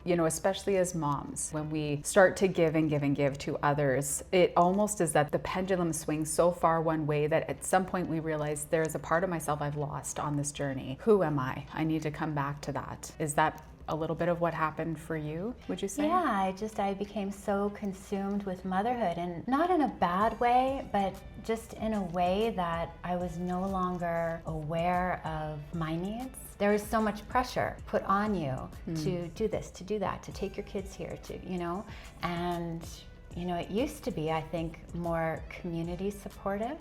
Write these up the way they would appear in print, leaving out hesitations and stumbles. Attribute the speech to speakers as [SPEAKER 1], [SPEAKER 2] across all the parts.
[SPEAKER 1] especially as moms, when we start to give and give and give to others, it almost is that the pendulum swings so far one way that at some point we realize there is a part of myself I've lost on this journey. Who am I? I need to come back to that. Is that a little bit of what happened for you, would you say?
[SPEAKER 2] Yeah, I became so consumed with motherhood, and not in a bad way, but just in a way that I was no longer aware of my needs. There was so much pressure put on you to do this, to do that, to take your kids here, and it used to be, I think, more community supportive.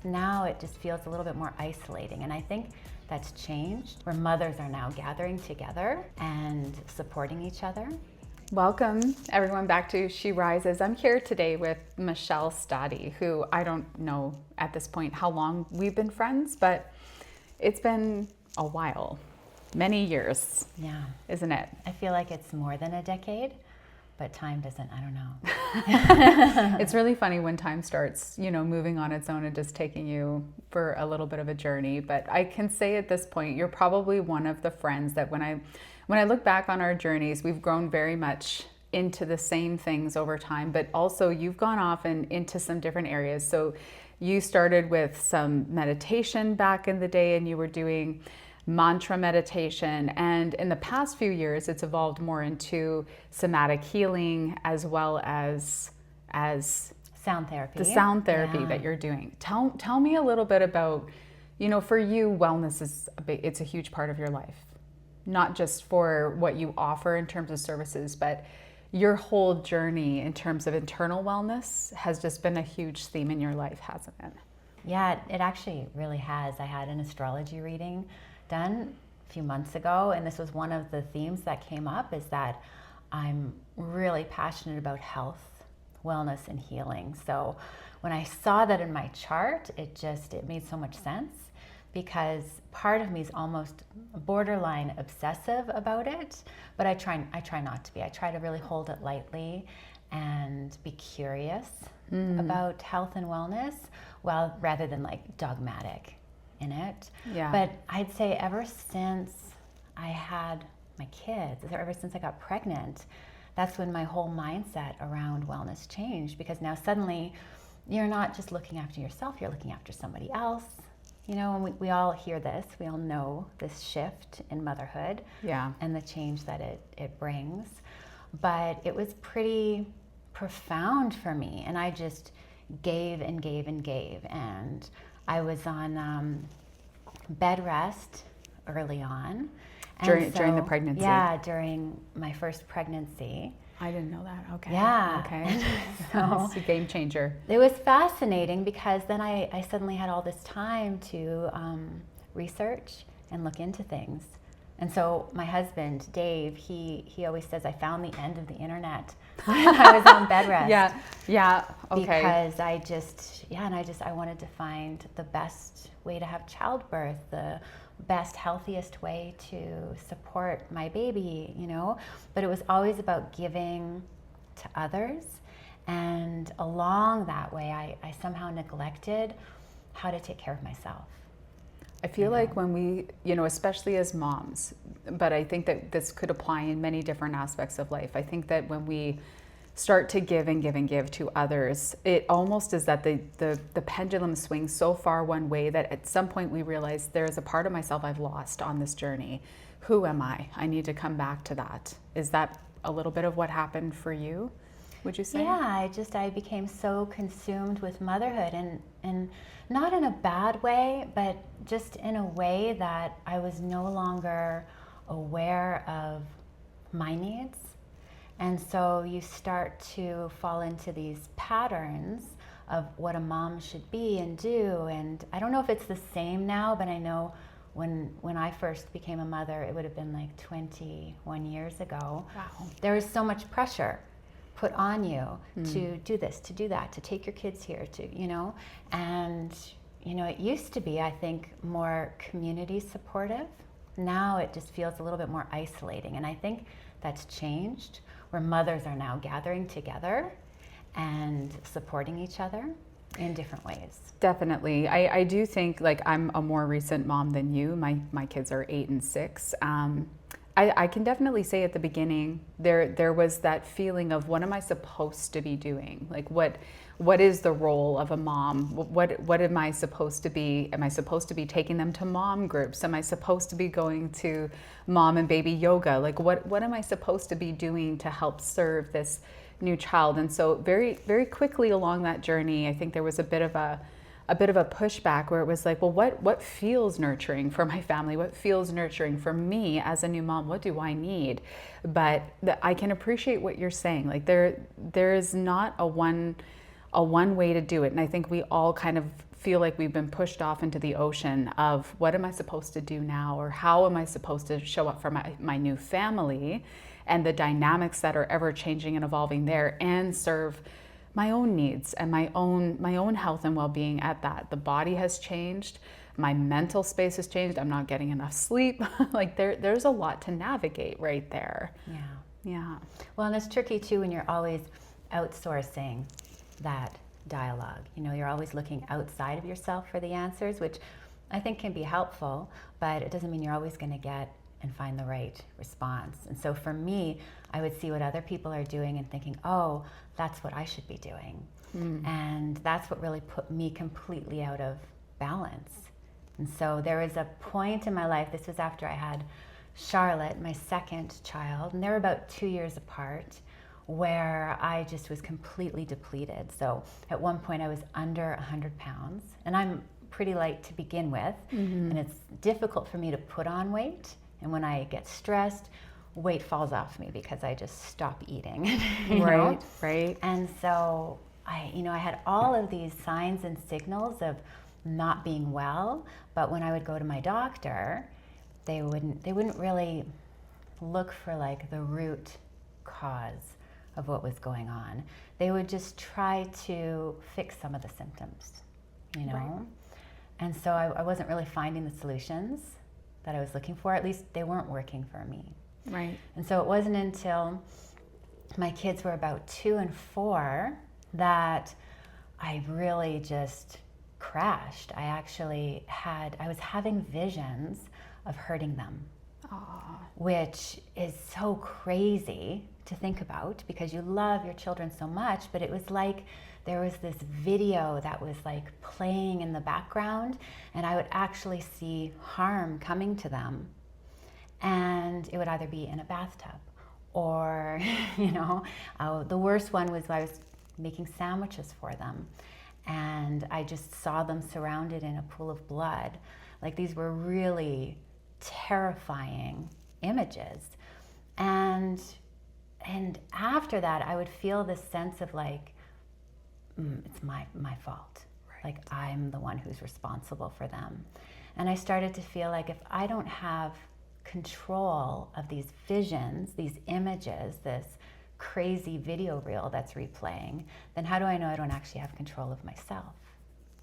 [SPEAKER 2] Now it just feels a little bit more isolating, and I think that's changed, where mothers are now gathering together and supporting each other.
[SPEAKER 1] Welcome everyone back to She Rises. I'm here today with Michelle Stady, who I don't know at this point how long we've been friends, but it's been a while, many years.
[SPEAKER 2] Yeah.
[SPEAKER 1] Isn't it?
[SPEAKER 2] I feel like it's more than a decade, but time doesn't, I don't know.
[SPEAKER 1] It's really funny when time starts, moving on its own and just taking you for a little bit of a journey. But I can say at this point, you're probably one of the friends that when I look back on our journeys, we've grown very much into the same things over time, but also you've gone off and into some different areas. So you started with some meditation back in the day, and you were doing mantra meditation, and in the past few years it's evolved more into somatic healing as well as
[SPEAKER 2] sound therapy.
[SPEAKER 1] The sound therapy that you're doing. Tell me a little bit about, for you, wellness is it's a huge part of your life, not just for what you offer in terms of services, but your whole journey in terms of internal wellness has just been a huge theme in your life, hasn't it?
[SPEAKER 2] Yeah, it actually really has. I had an astrology reading done a few months ago, and this was one of the themes that came up, is that I'm really passionate about health, wellness, and healing. So when I saw that in my chart, it made so much sense, because part of me is almost borderline obsessive about it, but I try not to be. I try to really hold it lightly and be curious about health and wellness, rather than like dogmatic in it.
[SPEAKER 1] Yeah.
[SPEAKER 2] But I'd say ever since I had my kids, or ever since I got pregnant, that's when my whole mindset around wellness changed, because now suddenly you're not just looking after yourself, you're looking after somebody else. And we all hear this, we all know this shift in motherhood, and the change that it brings. But it was pretty profound for me, and I just gave and gave and gave. And I was on bed rest early on.
[SPEAKER 1] During the pregnancy?
[SPEAKER 2] Yeah, during my first pregnancy.
[SPEAKER 1] I didn't know that. Okay.
[SPEAKER 2] Yeah.
[SPEAKER 1] Okay.
[SPEAKER 2] So
[SPEAKER 1] it's a game changer.
[SPEAKER 2] It was fascinating, because then I suddenly had all this time to research and look into things. And so my husband, Dave, he always says I found the end of the internet when I was on bed rest.
[SPEAKER 1] Yeah, okay.
[SPEAKER 2] Because I wanted to find the best way to have childbirth, the best, healthiest way to support my baby, But it was always about giving to others. And along that way, I somehow neglected how to take care of myself.
[SPEAKER 1] I feel like when we, especially as moms, but I think that this could apply in many different aspects of life. I think that when we start to give and give and give to others, it almost is that the pendulum swings so far one way that at some point we realize there is a part of myself I've lost on this journey. Who am I? I need to come back to that. Is that a little bit of what happened for you, would you say?
[SPEAKER 2] Yeah, I became so consumed with motherhood, and not in a bad way, but just in a way that I was no longer aware of my needs. And so you start to fall into these patterns of what a mom should be and do. And I don't know if it's the same now, but I know when I first became a mother, it would have been like 21 years ago.
[SPEAKER 1] Wow.
[SPEAKER 2] There was so much pressure put on you to do this, to do that, to take your kids here, and it used to be, I think, more community supportive. Now it just feels a little bit more isolating, and I think that's changed, where mothers are now gathering together and supporting each other in different ways.
[SPEAKER 1] Definitely. I do think, like, I'm a more recent mom than you. My kids are 8 and 6. I can definitely say at the beginning there was that feeling of what am I supposed to be doing? Like what is the role of a mom? What am I supposed to be? Am I supposed to be taking them to mom groups? Am I supposed to be going to mom and baby yoga? Like what am I supposed to be doing to help serve this new child? And so very very quickly along that journey, I think there was a bit of a pushback where it was like, well, what feels nurturing for my family? What feels nurturing for me as a new mom? What do I need? But I can appreciate what you're saying. Like there is not a one way to do it. And I think we all kind of feel like we've been pushed off into the ocean of what am I supposed to do now? Or how am I supposed to show up for my new family and the dynamics that are ever changing and evolving there, and serve my own needs and my own health and well-being at that. The body has changed, my mental space has changed, I'm not getting enough sleep. Like there's a lot to navigate right there. Yeah.
[SPEAKER 2] Well, and it's tricky too when you're always outsourcing that dialogue. You know, you're always looking outside of yourself for the answers, which I think can be helpful, but it doesn't mean you're always going to get and find the right response. And so for me, I would see what other people are doing and thinking, oh, that's what I should be doing. And that's what really put me completely out of balance. And so there was a point in my life, this was after I had Charlotte, my second child, and they were about 2 years apart, where I just was completely depleted. So at one point I was under 100 pounds, and I'm pretty light to begin with, and it's difficult for me to put on weight. And when I get stressed, weight falls off me because I just stop eating.
[SPEAKER 1] Right.
[SPEAKER 2] And so I had all of these signs and signals of not being well, but when I would go to my doctor, they wouldn't really look for like the root cause of what was going on. They would just try to fix some of the symptoms, you know? Right. And so I wasn't really finding the solutions that I was looking for. At least they weren't working for me.
[SPEAKER 1] Right.
[SPEAKER 2] And so it wasn't until my kids were about 2 and 4 that I really just crashed. I was having visions of hurting them.
[SPEAKER 1] Aww.
[SPEAKER 2] Which is so crazy to think about because you love your children so much, but it was like there was this video that was like playing in the background, and I would actually see harm coming to them. And it would either be in a bathtub or, the worst one was I was making sandwiches for them, and I just saw them surrounded in a pool of blood. Like, these were really terrifying images. And after that, I would feel this sense of like, it's my fault. Right. Like, I'm the one who's responsible for them. And I started to feel like if I don't have control of these visions, these images, this crazy video reel that's replaying, then how do I know I don't actually have control of myself,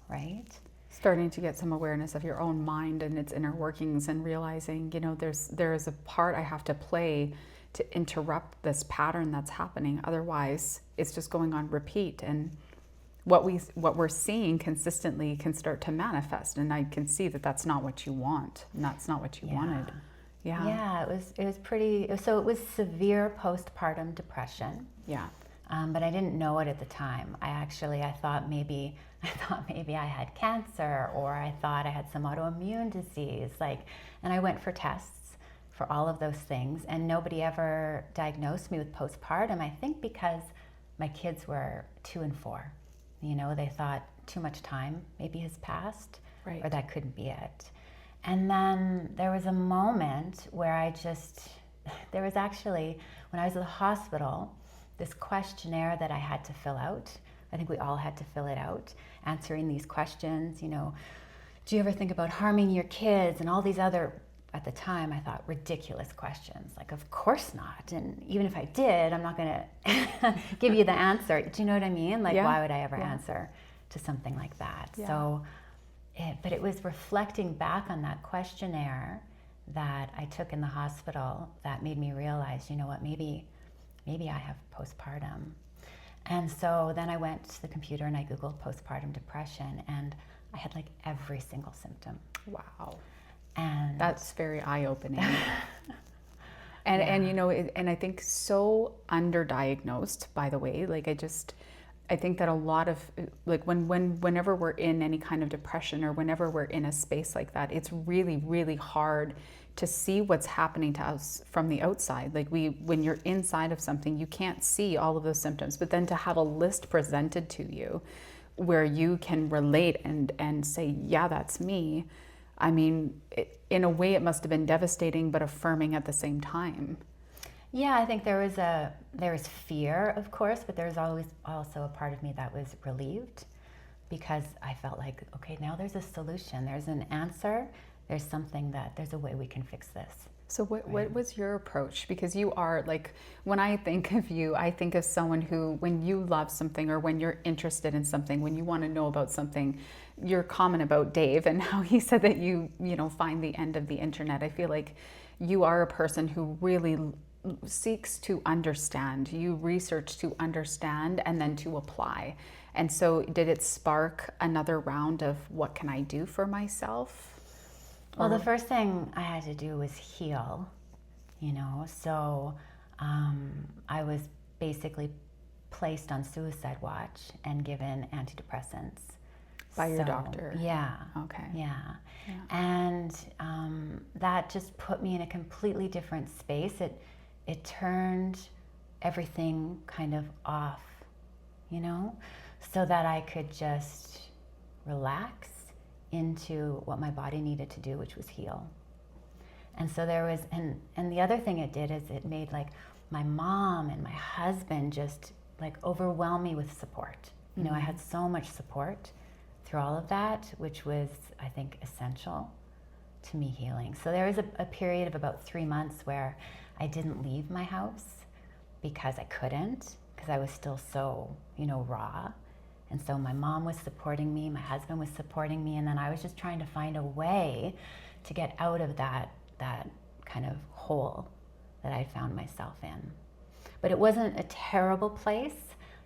[SPEAKER 2] right?
[SPEAKER 1] Starting to get some awareness of your own mind and its inner workings, and realizing, there is a part I have to play to interrupt this pattern that's happening. Otherwise, it's just going on repeat, and what we're seeing consistently can start to manifest. And I can see that that's not what you want, and that's not what you wanted.
[SPEAKER 2] Yeah, it was pretty. So it was severe postpartum depression.
[SPEAKER 1] Yeah.
[SPEAKER 2] But I didn't know it at the time. I thought maybe I had cancer, or I thought I had some autoimmune disease. And I went for tests for all of those things, and nobody ever diagnosed me with postpartum. I think because my kids were 2 and 4. They thought too much time maybe has passed,
[SPEAKER 1] right,
[SPEAKER 2] or that couldn't be it. And then there was a moment where there was actually, when I was at the hospital, this questionnaire that I had to fill out. I think we all had to fill it out, answering these questions, do you ever think about harming your kids, and all these other, at the time, I thought, ridiculous questions. Like, of course not. And even if I did, I'm not going to give you the answer. Do you know what I mean? Like, why would I ever answer to something like that?
[SPEAKER 1] Yeah.
[SPEAKER 2] So, but it was reflecting back on that questionnaire that I took in the hospital that made me realize, you know what, maybe I have postpartum. And so then I went to the computer and I Googled postpartum depression, and I had like every single symptom.
[SPEAKER 1] Wow.
[SPEAKER 2] And
[SPEAKER 1] that's very eye-opening. And you know, and I think so underdiagnosed, by the way. Like I think that a lot of, like, whenever we're in any kind of depression or whenever we're in a space like that, it's really, really hard to see what's happening to us from the outside. Like when you're inside of something, you can't see all of those symptoms, but then to have a list presented to you where you can relate and say, yeah, that's me. I mean, in a way, it must have been devastating, but affirming at the same time.
[SPEAKER 2] Yeah, I think there was fear, of course, but there's always also a part of me that was relieved, because I felt like, okay, now there's a solution, there's an answer, there's a way we can fix this.
[SPEAKER 1] So what was your approach? Because you are, like, when I think of you, I think of someone who, when you love something or when you're interested in something, when you want to know about something, your comment about Dave and how he said that you know, find the end of the internet. I feel like you are a person who really seeks to understand. You research to understand and then to apply. And so did it spark another round of what can I do for myself?
[SPEAKER 2] Well, the first thing I had to do was heal, you know. So I was basically placed on suicide watch and given antidepressants.
[SPEAKER 1] By your doctor?
[SPEAKER 2] Yeah.
[SPEAKER 1] Okay.
[SPEAKER 2] Yeah. And that just put me in a completely different space. It turned everything kind of off, you know, so that I could just relax into what my body needed to do, which was heal. And so there was, and the other thing it did is it made, like, my mom and my husband just, like, overwhelm me with support. You know, I had so much support through all of that, which was, I think, essential to me healing. So there was a period of about 3 months where I didn't leave my house because I couldn't, because I was still so, you know, raw. And so my mom was supporting me, my husband was supporting me, and then I was just trying to find a way to get out of that kind of hole that I found myself in. But it wasn't a terrible place.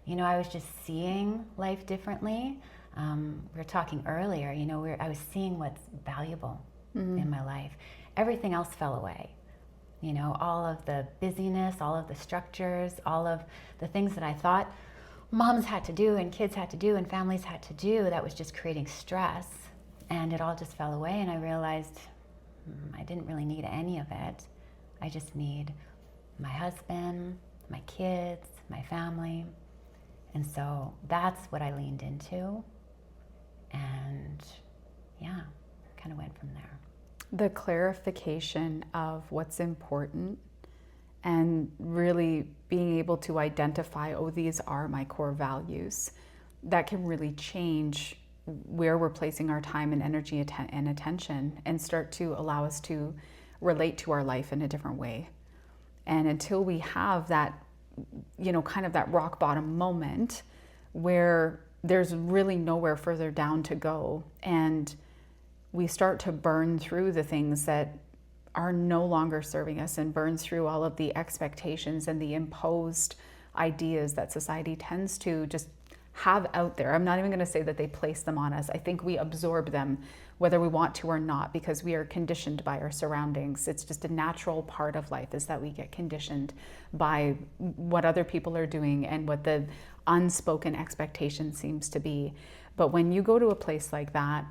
[SPEAKER 2] You know, I was just seeing life differently. We were talking earlier, you know, I was seeing what's valuable in my life. Everything else fell away. You know, all of the busyness, all of the structures, all of the things that I thought moms had to do and kids had to do and families had to do, that was just creating stress. And it all just fell away, and I realized I didn't really need any of it. I just need my husband, my kids, my family. And so that's what I leaned into. And yeah, kind of went from there.
[SPEAKER 1] The clarification of what's important and really being able to identify, oh, these are my core values, that can really change where we're placing our time and energy and attention, and start to allow us to relate to our life in a different way. And until we have that, you know, kind of that rock bottom moment where there's really nowhere further down to go, and we start to burn through the things that are no longer serving us, and burn through all of the expectations and the imposed ideas that society tends to just have out there. I'm not even going to say that they place them on us. I think we absorb them whether we want to or not, because we are conditioned by our surroundings. It's just a natural part of life, is that we get conditioned by what other people are doing and what the unspoken expectation seems to be. But when you go to a place like that,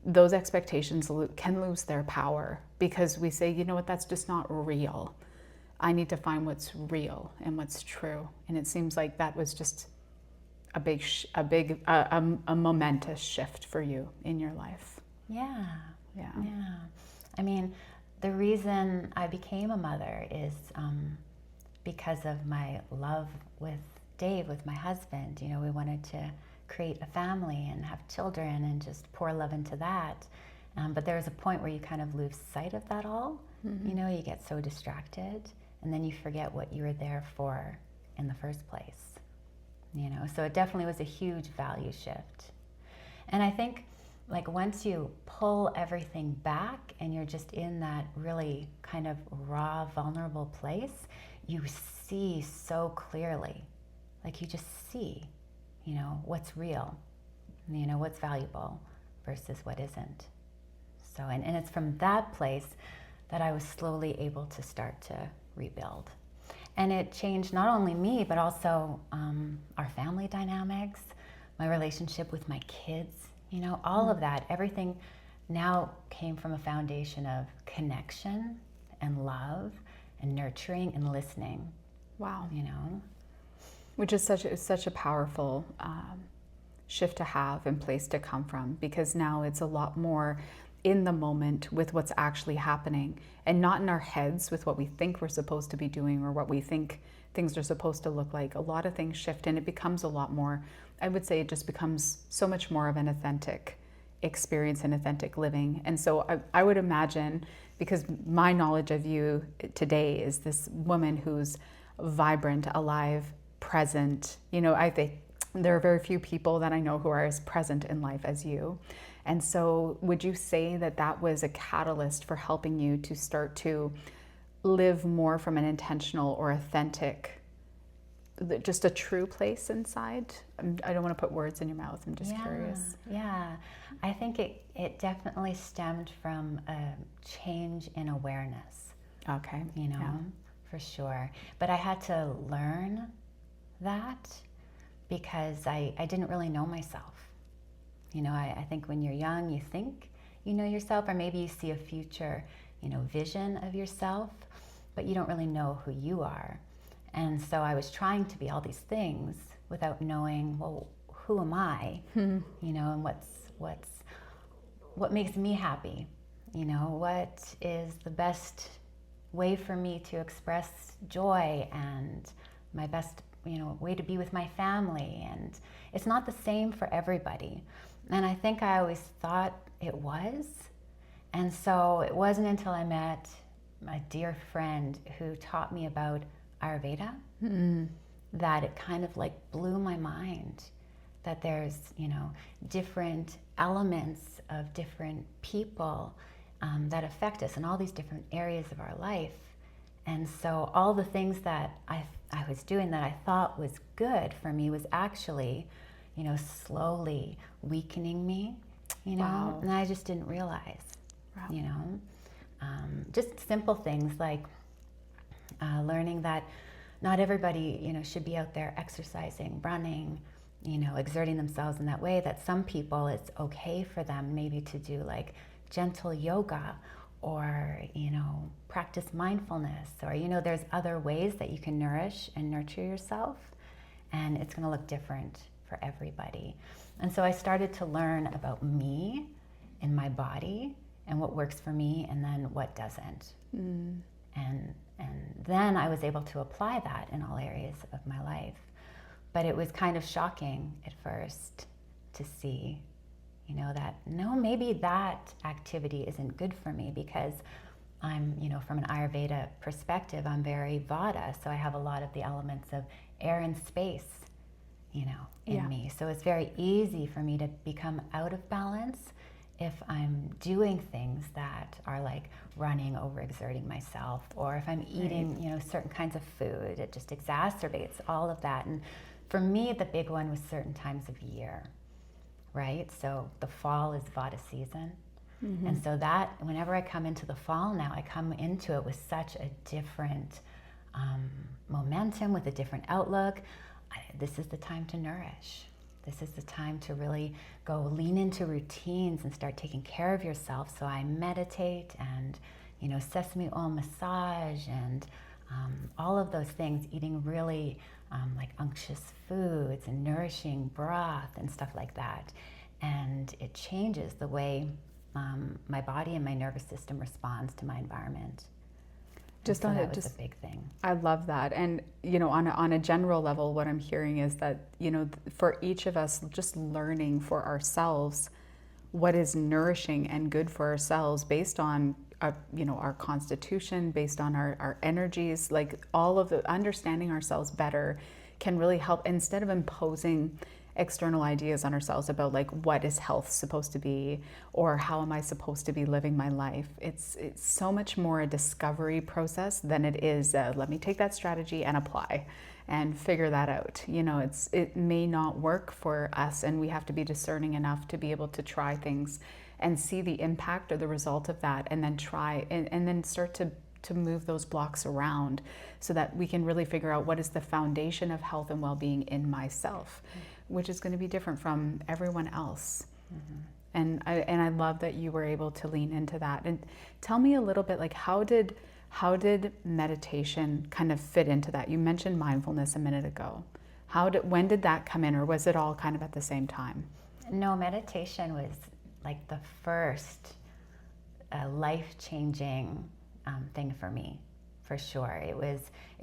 [SPEAKER 1] those expectations can lose their power, because we say, you know what, that's just not real. I need to find what's real and what's true. And it seems like that was just a momentous shift for you in your life.
[SPEAKER 2] Yeah.
[SPEAKER 1] Yeah.
[SPEAKER 2] Yeah. I mean, the reason I became a mother is because of my love with Dave, with my husband. You know, we wanted to create a family and have children and just pour love into that. But there's a point where you kind of lose sight of that all. You know, you get so distracted, and then you forget what you were there for in the first place. You know, so it definitely was a huge value shift. And I think, like, once you pull everything back and you're just in that really kind of raw, vulnerable place, you see so clearly. Like, you just see, you know, what's real, you know, what's valuable versus what isn't. So, and it's from that place that I was slowly able to start to rebuild. And it changed not only me, but also our family dynamics, my relationship with my kids, all of that. Everything now came from a foundation of connection and love and nurturing and listening.
[SPEAKER 1] Wow. Which is such a powerful shift to have and place to come from, because now it's a lot more in the moment with what's actually happening, and not in our heads with what we think we're supposed to be doing or what we think things are supposed to look like. A lot of things shift, and it becomes a lot more, I would say it just becomes so much more of an authentic experience and authentic living. And so I would imagine, because my knowledge of you today is this woman who's vibrant, alive, present. I think there are very few people that I know who are as present in life as you. And so would you say that that was a catalyst for helping you to start to live more from an intentional or authentic, just a true place inside? I don't want to put words in your mouth. I'm just curious.
[SPEAKER 2] Yeah, I think it definitely stemmed from a change in awareness.
[SPEAKER 1] Okay.
[SPEAKER 2] For sure. But I had to learn that because I didn't really know myself. I think when you're young, you think you know yourself, or maybe you see a future, vision of yourself, but you don't really know who you are. And so I was trying to be all these things without knowing, well, who am I? And what makes me happy? What is the best way for me to express joy and my best, way to be with my family? And it's not the same for everybody. And I think I always thought it was. And so it wasn't until I met a dear friend who taught me about Ayurveda that it kind of like blew my mind that there's, different elements of different people that affect us in all these different areas of our life. And so all the things that I was doing that I thought was good for me was actually, slowly weakening me,
[SPEAKER 1] Wow.
[SPEAKER 2] and I just didn't realize,
[SPEAKER 1] Wow.
[SPEAKER 2] Just simple things like learning that not everybody, should be out there exercising, running, exerting themselves in that way. That some people, it's okay for them maybe to do like gentle yoga or, practice mindfulness, or, there's other ways that you can nourish and nurture yourself, and it's going to look different for everybody. And so I started to learn about me and my body and what works for me and then what doesn't. And then I was able to apply that in all areas of my life. But it was kind of shocking at first to see, that no, maybe that activity isn't good for me, because I'm, from an Ayurveda perspective, I'm very Vata. So I have a lot of the elements of air and space, in me. So it's very easy for me to become out of balance if I'm doing things that are like running, overexerting myself, or if I'm eating, certain kinds of food. It just exacerbates all of that. And for me, the big one was certain times of year, right? So the fall is Vata season. And so that whenever I come into the fall now, I come into it with such a different momentum, with a different outlook. This is the time to nourish. This is the time to really go lean into routines and start taking care of yourself. So I meditate and, sesame oil massage and all of those things, eating really like unctuous foods and nourishing broth and stuff like that. And it changes the way my body and my nervous system responds to my environment.
[SPEAKER 1] Just
[SPEAKER 2] so
[SPEAKER 1] on
[SPEAKER 2] that
[SPEAKER 1] it,
[SPEAKER 2] was
[SPEAKER 1] just
[SPEAKER 2] a big thing.
[SPEAKER 1] I love that. And, on a general level, what I'm hearing is that, for each of us, just learning for ourselves what is nourishing and good for ourselves based on, our constitution, based on our energies, like all of the understanding ourselves better can really help, instead of imposing external ideas on ourselves about like what is health supposed to be or how am I supposed to be living my life. It's so much more a discovery process than it is let me take that strategy and apply and figure that out. It may not work for us, and we have to be discerning enough to be able to try things and see the impact or the result of that, and then try and then start to to move those blocks around so that we can really figure out what is the foundation of health and well-being in myself, which is going to be different from everyone else. And I love that you were able to lean into that. And tell me a little bit, like, how did meditation kind of fit into that? You mentioned mindfulness a minute ago. When did that come in, or was it all kind of at the same time?
[SPEAKER 2] No, meditation was like the first life-changing thing for me, for sure. It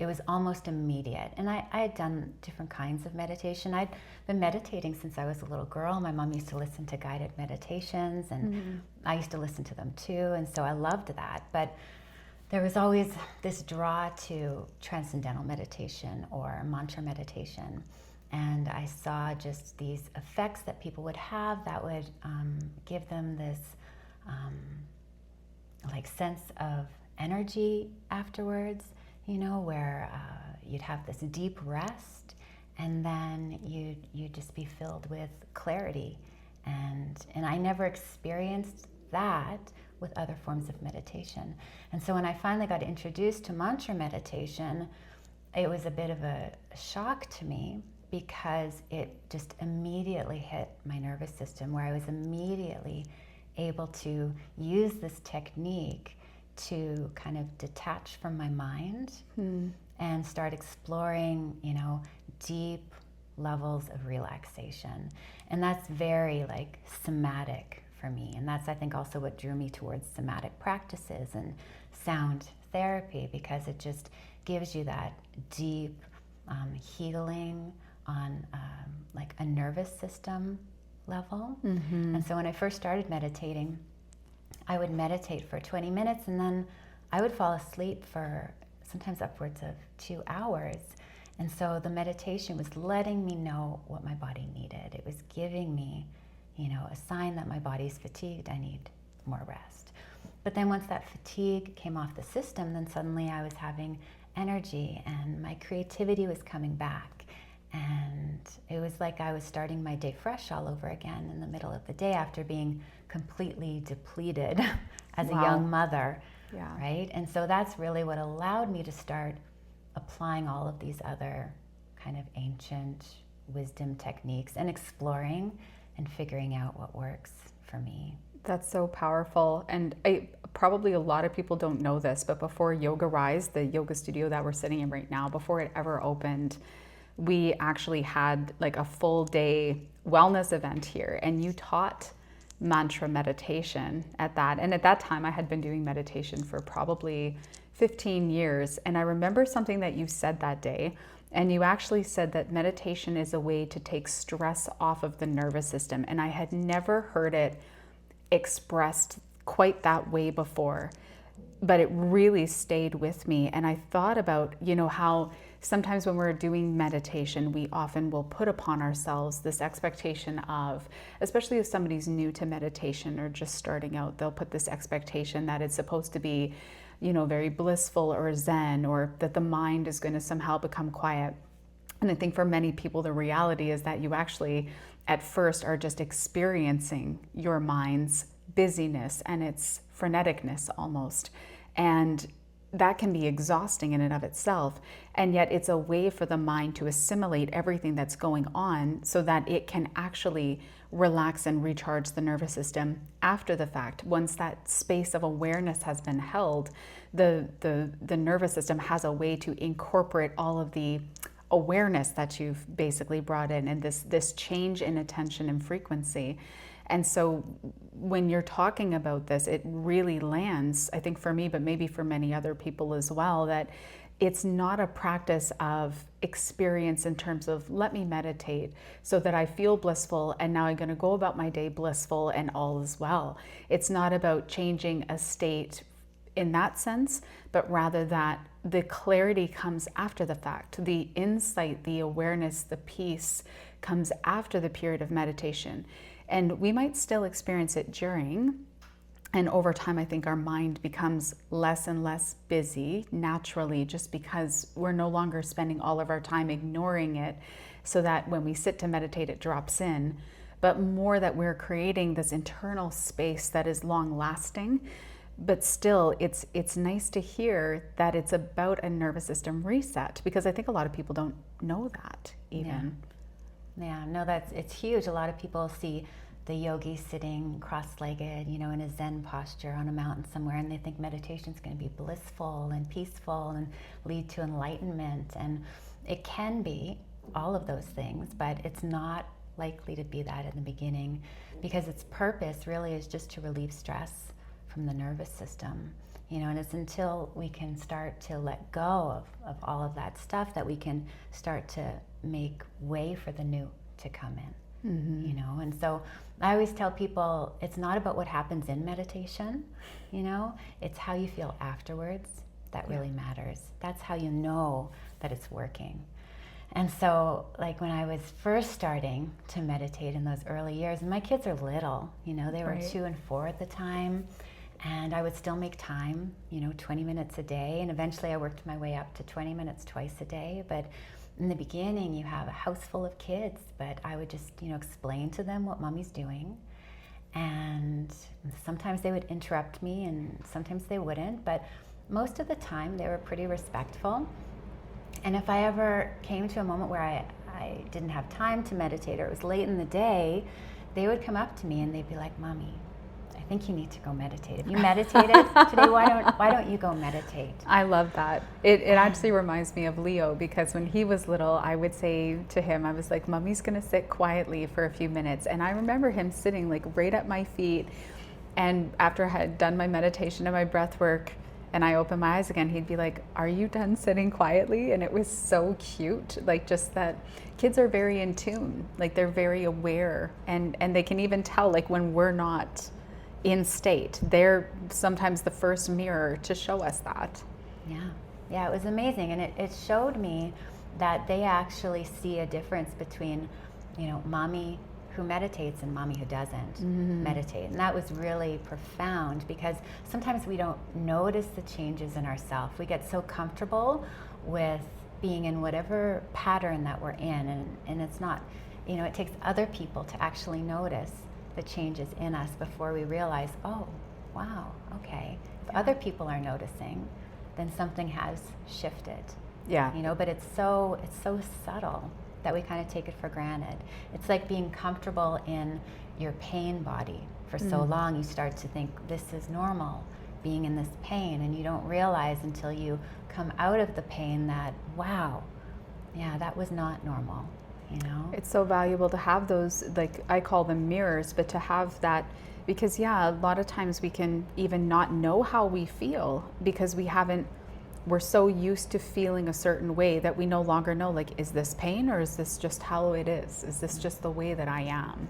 [SPEAKER 2] was almost immediate. And I had done different kinds of meditation. I'd been meditating since I was a little girl. My mom used to listen to guided meditations, and I used to listen to them too. And so I loved that. But there was always this draw to transcendental meditation or mantra meditation. And I saw just these effects that people would have that would give them this like sense of energy afterwards, where you'd have this deep rest, and then you'd just be filled with clarity. And I never experienced that with other forms of meditation. And so when I finally got introduced to mantra meditation, it was a bit of a shock to me, because it just immediately hit my nervous system, where I was immediately able to use this technique to kind of detach from my mind and start exploring, deep levels of relaxation. And that's very like somatic for me. And that's, I think, also what drew me towards somatic practices and sound therapy, because it just gives you that deep healing on like a nervous system level. And so when I first started meditating, I would meditate for 20 minutes, and then I would fall asleep for sometimes upwards of 2 hours. And so the meditation was letting me know what my body needed. It was giving me, a sign that my body's fatigued. I need more rest. But then once that fatigue came off the system, then suddenly I was having energy, and my creativity was coming back. And it was like I was starting my day fresh all over again in the middle of the day, after being completely depleted as a young mother, right? And so that's really what allowed me to start applying all of these other kind of ancient wisdom techniques and exploring and figuring out what works for me.
[SPEAKER 1] That's so powerful. And probably a lot of people don't know this, but before Yoga Rise, the yoga studio that we're sitting in right now, before it ever opened, we actually had like a full day wellness event here, and you taught mantra meditation at that. And at that time I had been doing meditation for probably 15 years. And I remember something that you said that day, and you actually said that meditation is a way to take stress off of the nervous system. And I had never heard it expressed quite that way before, but it really stayed with me. And I thought about, how sometimes when we're doing meditation, we often will put upon ourselves this expectation of, especially if somebody's new to meditation or just starting out, they'll put this expectation that it's supposed to be, very blissful or zen, or that the mind is going to somehow become quiet. And I think for many people, the reality is that you actually, at first, are just experiencing your mind's busyness and its freneticness almost. And that can be exhausting in and of itself. And yet it's a way for the mind to assimilate everything that's going on so that it can actually relax and recharge the nervous system after the fact. Once that space of awareness has been held, the nervous system has a way to incorporate all of the awareness that you've basically brought in, and this change in attention and frequency. And so when you're talking about this, it really lands, I think for me, but maybe for many other people as well, that it's not a practice of experience in terms of, let me meditate so that I feel blissful and now I'm going to go about my day blissful and all is well. It's not about changing a state in that sense, but rather that the clarity comes after the fact. The insight, the awareness, the peace comes after the period of meditation. And we might still experience it during, and over time I think our mind becomes less and less busy naturally, just because we're no longer spending all of our time ignoring it, so that when we sit to meditate it drops in, but more that we're creating this internal space that is long lasting. but still it's nice to hear that it's about a nervous system reset, because I think a lot of people don't know that even.
[SPEAKER 2] Yeah, no, it's huge. A lot of people see the yogi sitting cross-legged, in a Zen posture on a mountain somewhere, and they think meditation is going to be blissful and peaceful and lead to enlightenment. And it can be all of those things, but it's not likely to be that in the beginning, because its purpose really is just to relieve stress from the nervous system. And it's until we can start to let go of all of that stuff that we can start to make way for the new to come in. And so I always tell people, it's not about what happens in meditation, it's how you feel afterwards that really matters. That's how you know that it's working. And so, like, when I was first starting to meditate in those early years, and my kids are little, they were 2 and 4 at the time, and I would still make time, 20 minutes a day, and eventually I worked my way up to 20 minutes twice a day. But in the beginning, you have a house full of kids, but I would just, explain to them what mommy's doing. And sometimes they would interrupt me and sometimes they wouldn't, but most of the time they were pretty respectful. And if I ever came to a moment where I didn't have time to meditate, or it was late in the day, they would come up to me and they'd be like, "Mommy, I think you need to go meditate. If you meditated today, why don't you go meditate?"
[SPEAKER 1] I love that. It actually reminds me of Leo, because when he was little, I would say to him, I was like, "Mommy's gonna sit quietly for a few minutes." And I remember him sitting like right at my feet, and after I had done my meditation and my breath work, and I opened my eyes again, he'd be like, "Are you done sitting quietly?" And it was so cute, like, just that kids are very in tune, like they're very aware, and they can even tell, like, when we're not in state. They're sometimes the first mirror to show us that.
[SPEAKER 2] Yeah, it was amazing. And it showed me that they actually see a difference between, mommy who meditates and mommy who doesn't meditate. And that was really profound, because sometimes we don't notice the changes in ourselves. We get so comfortable with being in whatever pattern that we're in, and it's not, it takes other people to actually notice the changes in us before we realize, oh, wow, okay. If other people are noticing, then something has shifted.
[SPEAKER 1] Yeah.
[SPEAKER 2] But it's so subtle that we kind of take it for granted. It's like being comfortable in your pain body for so long, you start to think this is normal, being in this pain, and you don't realize until you come out of the pain that, wow, yeah, that was not normal.
[SPEAKER 1] It's so valuable to have those, like, I call them mirrors, but to have that, because a lot of times we can even not know how we feel, because we're so used to feeling a certain way that we no longer know, like, is this pain, or is this just how it is? Is this just the way that I am?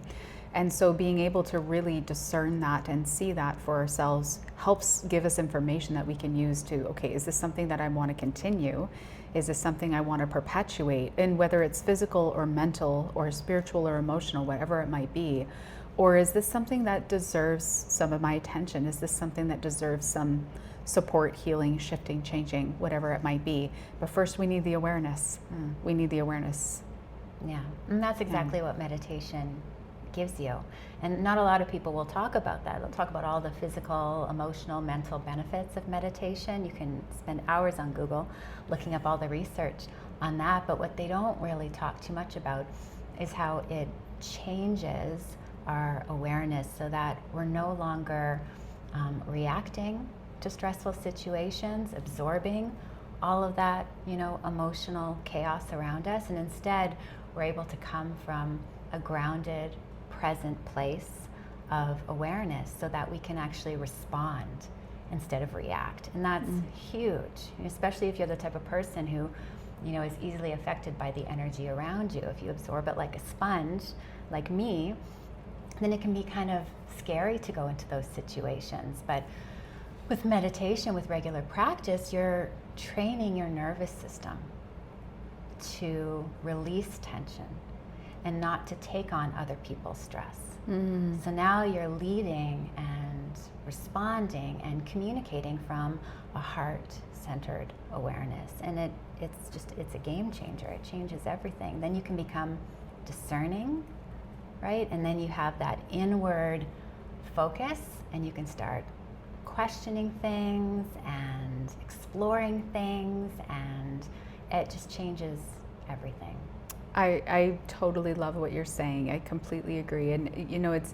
[SPEAKER 1] And so being able to really discern that and see that for ourselves helps give us information that we can use to, okay, is this something that I want to continue? Is this something I want to perpetuate? And whether it's physical or mental or spiritual or emotional, whatever it might be, or is this something that deserves some of my attention? Is this something that deserves some support, healing, shifting, changing, whatever it might be? But first we need the awareness. We need the awareness.
[SPEAKER 2] Yeah, and that's exactly what meditation gives you. And not a lot of people will talk about that. They'll talk about all the physical, emotional, mental benefits of meditation. You can spend hours on Google looking up all the research on that, but what they don't really talk too much about is how it changes our awareness, so that we're no longer reacting to stressful situations, absorbing all of that, emotional chaos around us, and instead we're able to come from a grounded, present place of awareness, so that we can actually respond instead of react. And that's huge, especially if you're the type of person who, is easily affected by the energy around you. If you absorb it like a sponge, like me, then it can be kind of scary to go into those situations. But with meditation, with regular practice, you're training your nervous system to release tension and not to take on other people's stress. So now you're leading and responding and communicating from a heart-centered awareness. And it's a game changer. It changes everything. Then you can become discerning, right? And then you have that inward focus, and you can start questioning things and exploring things, and it just changes everything.
[SPEAKER 1] I totally love what you're saying. I completely agree. And you know, it's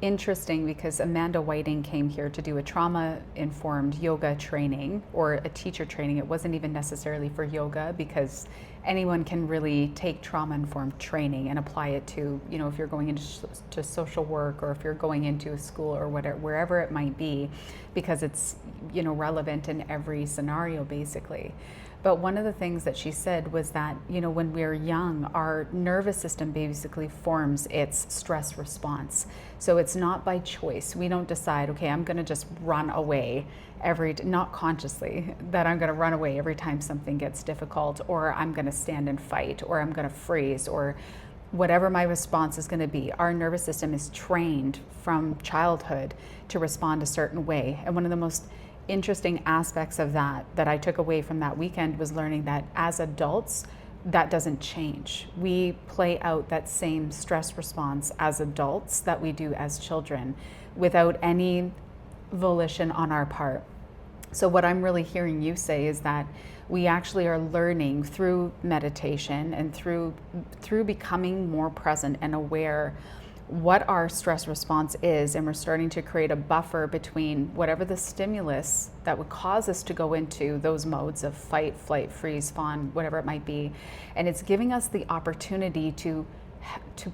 [SPEAKER 1] interesting because Amanda Whiting came here to do a trauma-informed yoga training, or a teacher training. It wasn't even necessarily for yoga, because anyone can really take trauma-informed training and apply it to, you know, if you're going into to social work, or if you're going into a school, or whatever, wherever it might be, because it's, you know, relevant in every scenario basically. But one of the things that she said was that, you know, when we're young, our nervous system basically forms its stress response. So it's not by choice. We don't decide, okay, I'm going to just run away not consciously, that I'm going to run away every time something gets difficult, or I'm going to stand and fight, or I'm going to freeze, or whatever my response is going to be. Our nervous system is trained from childhood to respond a certain way. And one of the most interesting aspects of that I took away from that weekend was learning that as adults, that doesn't change. We play out that same stress response as adults that we do as children, without any volition on our part. So what I'm really hearing you say is that we actually are learning through meditation and through becoming more present and aware what our stress response is, and we're starting to create a buffer between whatever the stimulus that would cause us to go into those modes of fight, flight, freeze, fawn, whatever it might be. And it's giving us the opportunity to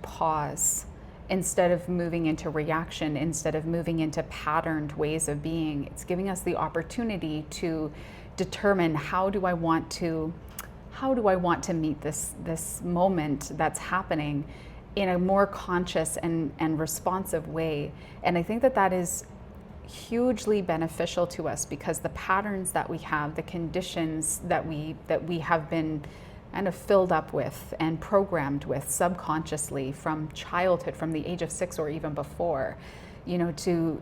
[SPEAKER 1] pause, instead of moving into reaction, instead of moving into patterned ways of being. It's giving us the opportunity to determine how do I want to meet this moment that's happening in a more conscious and responsive way. And I think that is hugely beneficial to us, because the patterns that we have, the conditions that we have been kind of filled up with and programmed with subconsciously from childhood, from the age of 6 or even before, you know, to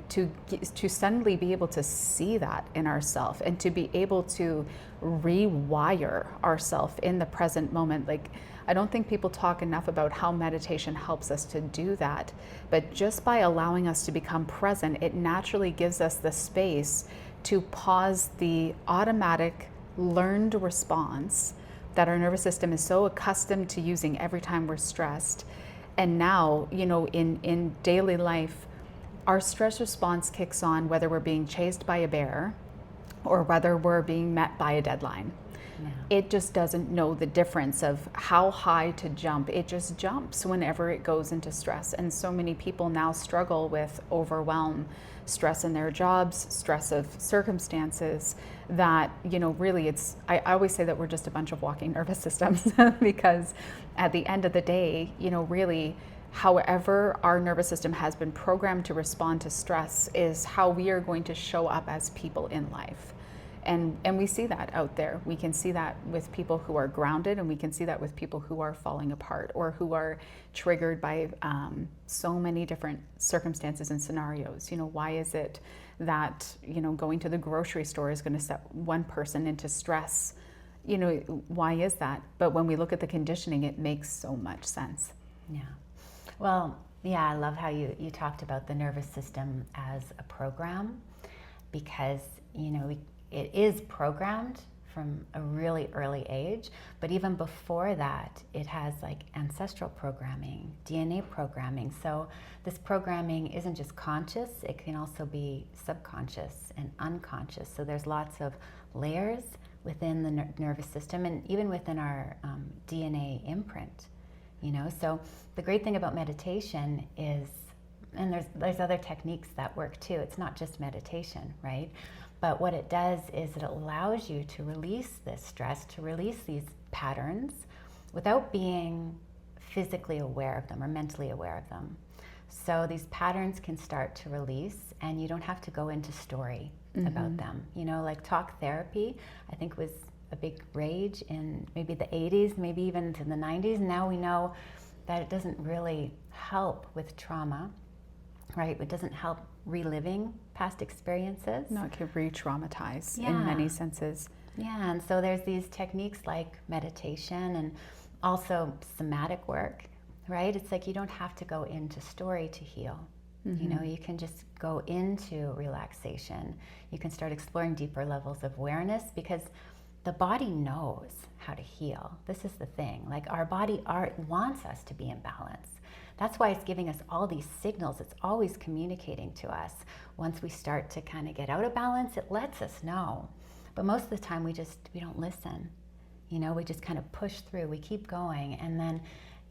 [SPEAKER 1] suddenly be able to see that in ourselves, and to be able to rewire ourselves in the present moment. Like, I don't think people talk enough about how meditation helps us to do that. But just by allowing us to become present, it naturally gives us the space to pause the automatic learned response that our nervous system is so accustomed to using every time we're stressed. And now, you know, in daily life, our stress response kicks on whether we're being chased by a bear or whether we're being met by a deadline. Yeah. It just doesn't know the difference of how high to jump. It just jumps whenever it goes into stress. And so many people now struggle with overwhelm, stress in their jobs, stress of circumstances, that, you know, really I always say that we're just a bunch of walking nervous systems because at the end of the day, you know, really, however our nervous system has been programmed to respond to stress is how we are going to show up as people in life. And we see that out there. We can see that with people who are grounded, and we can see that with people who are falling apart, or who are triggered by so many different circumstances and scenarios. You know, why is it that, you know, going to the grocery store is going to set one person into stress? You know, why is that? But when we look at the conditioning, it makes so much sense.
[SPEAKER 2] Yeah. Well, yeah, I love how you talked about the nervous system as a program, because, you know, it is programmed from a really early age, but even before that, it has like ancestral programming, DNA programming. So this programming isn't just conscious, it can also be subconscious and unconscious. So there's lots of layers within the nervous system, and even within our DNA imprint, you know. So the great thing about meditation is, and there's other techniques that work too, it's not just meditation, right? But what it does is it allows you to release this stress, to release these patterns without being physically aware of them or mentally aware of them. So these patterns can start to release, and you don't have to go into story about them. You know, like talk therapy, I think was a big rage in maybe the 80s, maybe even to the 90s. Now we know that it doesn't really help with trauma, right? It doesn't help reliving past experiences.
[SPEAKER 1] No, it can re-traumatize in many senses.
[SPEAKER 2] Yeah, and so there's these techniques like meditation and also somatic work, right? It's like you don't have to go into story to heal. You know, you can just go into relaxation. You can start exploring deeper levels of awareness, because the body knows how to heal. This is the thing. Like, our body wants us to be in balance. That's why it's giving us all these signals. It's always communicating to us. Once we start to kind of get out of balance, it lets us know. But most of the time we don't listen. You know, we just kind of push through. We keep going, and then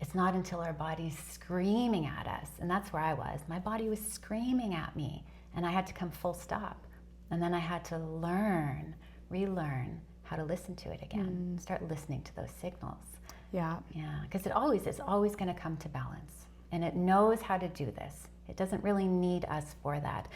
[SPEAKER 2] it's not until our body's screaming at us, and that's where I was. My body was screaming at me, and I had to come full stop. And then I had to relearn how to listen to it again. Start listening to those signals.
[SPEAKER 1] Yeah.
[SPEAKER 2] Yeah, because it's always going to come to balance, and it knows how to do this. It doesn't really need us for that.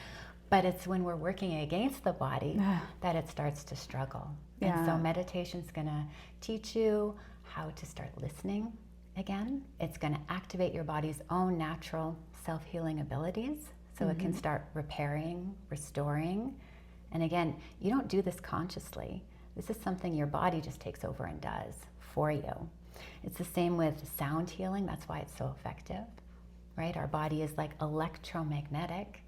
[SPEAKER 2] But it's when we're working against the body that it starts to struggle.
[SPEAKER 1] Yeah.
[SPEAKER 2] And so meditation's going to teach you how to start listening again. It's going to activate your body's own natural self-healing abilities, so it can start repairing, restoring. And again, you don't do this consciously. This is something your body just takes over and does for you. It's the same with sound healing. That's why it's so effective, right? Our body is like electromagnetic.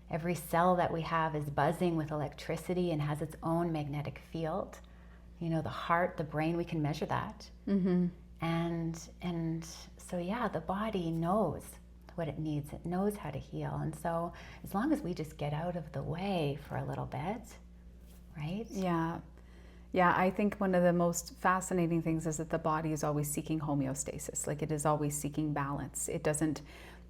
[SPEAKER 2] Every cell that we have is buzzing with electricity and has its own magnetic field. You know, the heart, the brain, we can measure that. And so, yeah, the body knows what it needs. It knows how to heal. And so as long as we just get out of the way for a little bit, right?
[SPEAKER 1] Yeah. Yeah, I think one of the most fascinating things is that the body is always seeking homeostasis. Like, it is always seeking balance.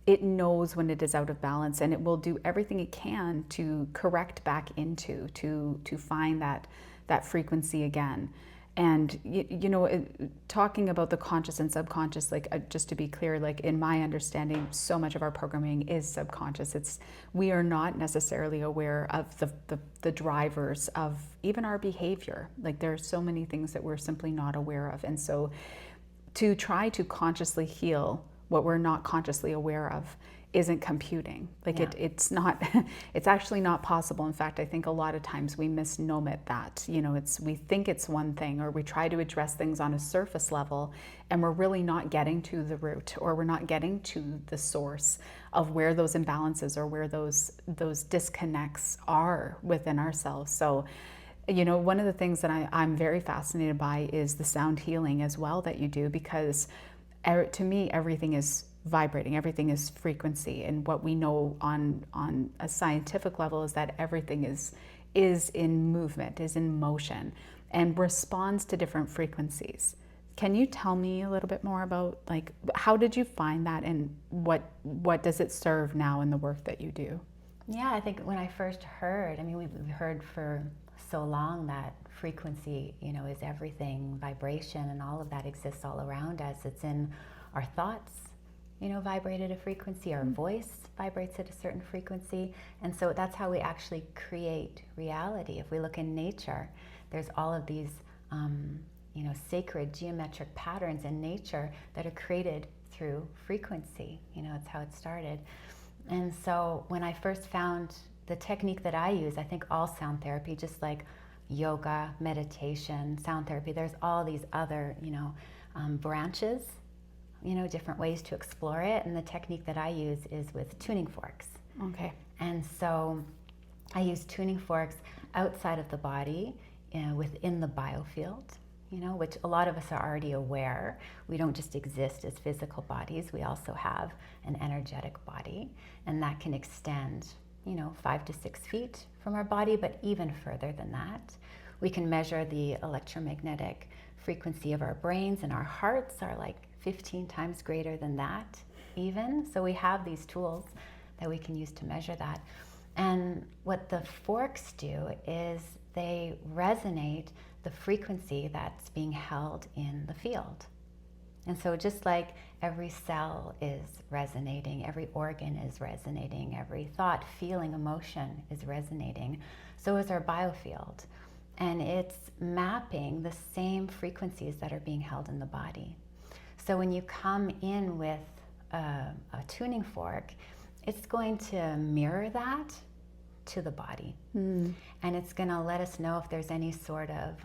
[SPEAKER 1] It knows when it is out of balance, and it will do everything it can to correct back into, to find that frequency again. And you know, talking about the conscious and subconscious, like, just to be clear, like, in my understanding, so much of our programming is subconscious. We are not necessarily aware of the drivers of even our behavior. Like, there are so many things that we're simply not aware of. And so to try to consciously heal what we're not consciously aware of isn't computing. Like, it's not, it's actually not possible. In fact, I think a lot of times we misnomer that, you know, we think it's one thing, or we try to address things on a surface level, and we're really not getting to the root, or we're not getting to the source of where those imbalances or where those disconnects are within ourselves. So, you know, one of the things that I'm very fascinated by is the sound healing as well that you do, because to me, everything is vibrating, everything is frequency. And what we know on a scientific level is that everything is in movement, is in motion, and responds to different frequencies. Can you tell me a little bit more about, like, how did you find that, and what does it serve now in the work that you do?
[SPEAKER 2] Yeah, I think when I first heard, I mean, we've heard for so long that frequency, you know, is everything. Vibration and all of that exists all around us. It's in our thoughts, you know, vibrate at a frequency. Our voice vibrates at a certain frequency. And so that's how we actually create reality. If we look in nature, there's all of these, you know, sacred geometric patterns in nature that are created through frequency. You know, it's how it started. And so when I first found the technique that I use, I think all sound therapy, just like yoga, meditation, sound therapy, there's all these other, you know, branches, you know, different ways to explore it. And the technique that I use is with tuning forks.
[SPEAKER 1] Okay.
[SPEAKER 2] And so I use tuning forks outside of the body, within the biofield, you know, which a lot of us are already aware. We don't just exist as physical bodies. We also have an energetic body, and that can extend, you know, 5 to 6 feet from our body, but even further than that. We can measure the electromagnetic frequency of our brains, and our hearts are like 15 times greater than that even. So we have these tools that we can use to measure that. And what the forks do is they resonate the frequency that's being held in the field. And so just like every cell is resonating, every organ is resonating, every thought, feeling, emotion is resonating, so is our biofield. And it's mapping the same frequencies that are being held in the body. So when you come in with a tuning fork, it's going to mirror that to the body. And it's going to let us know if there's any sort of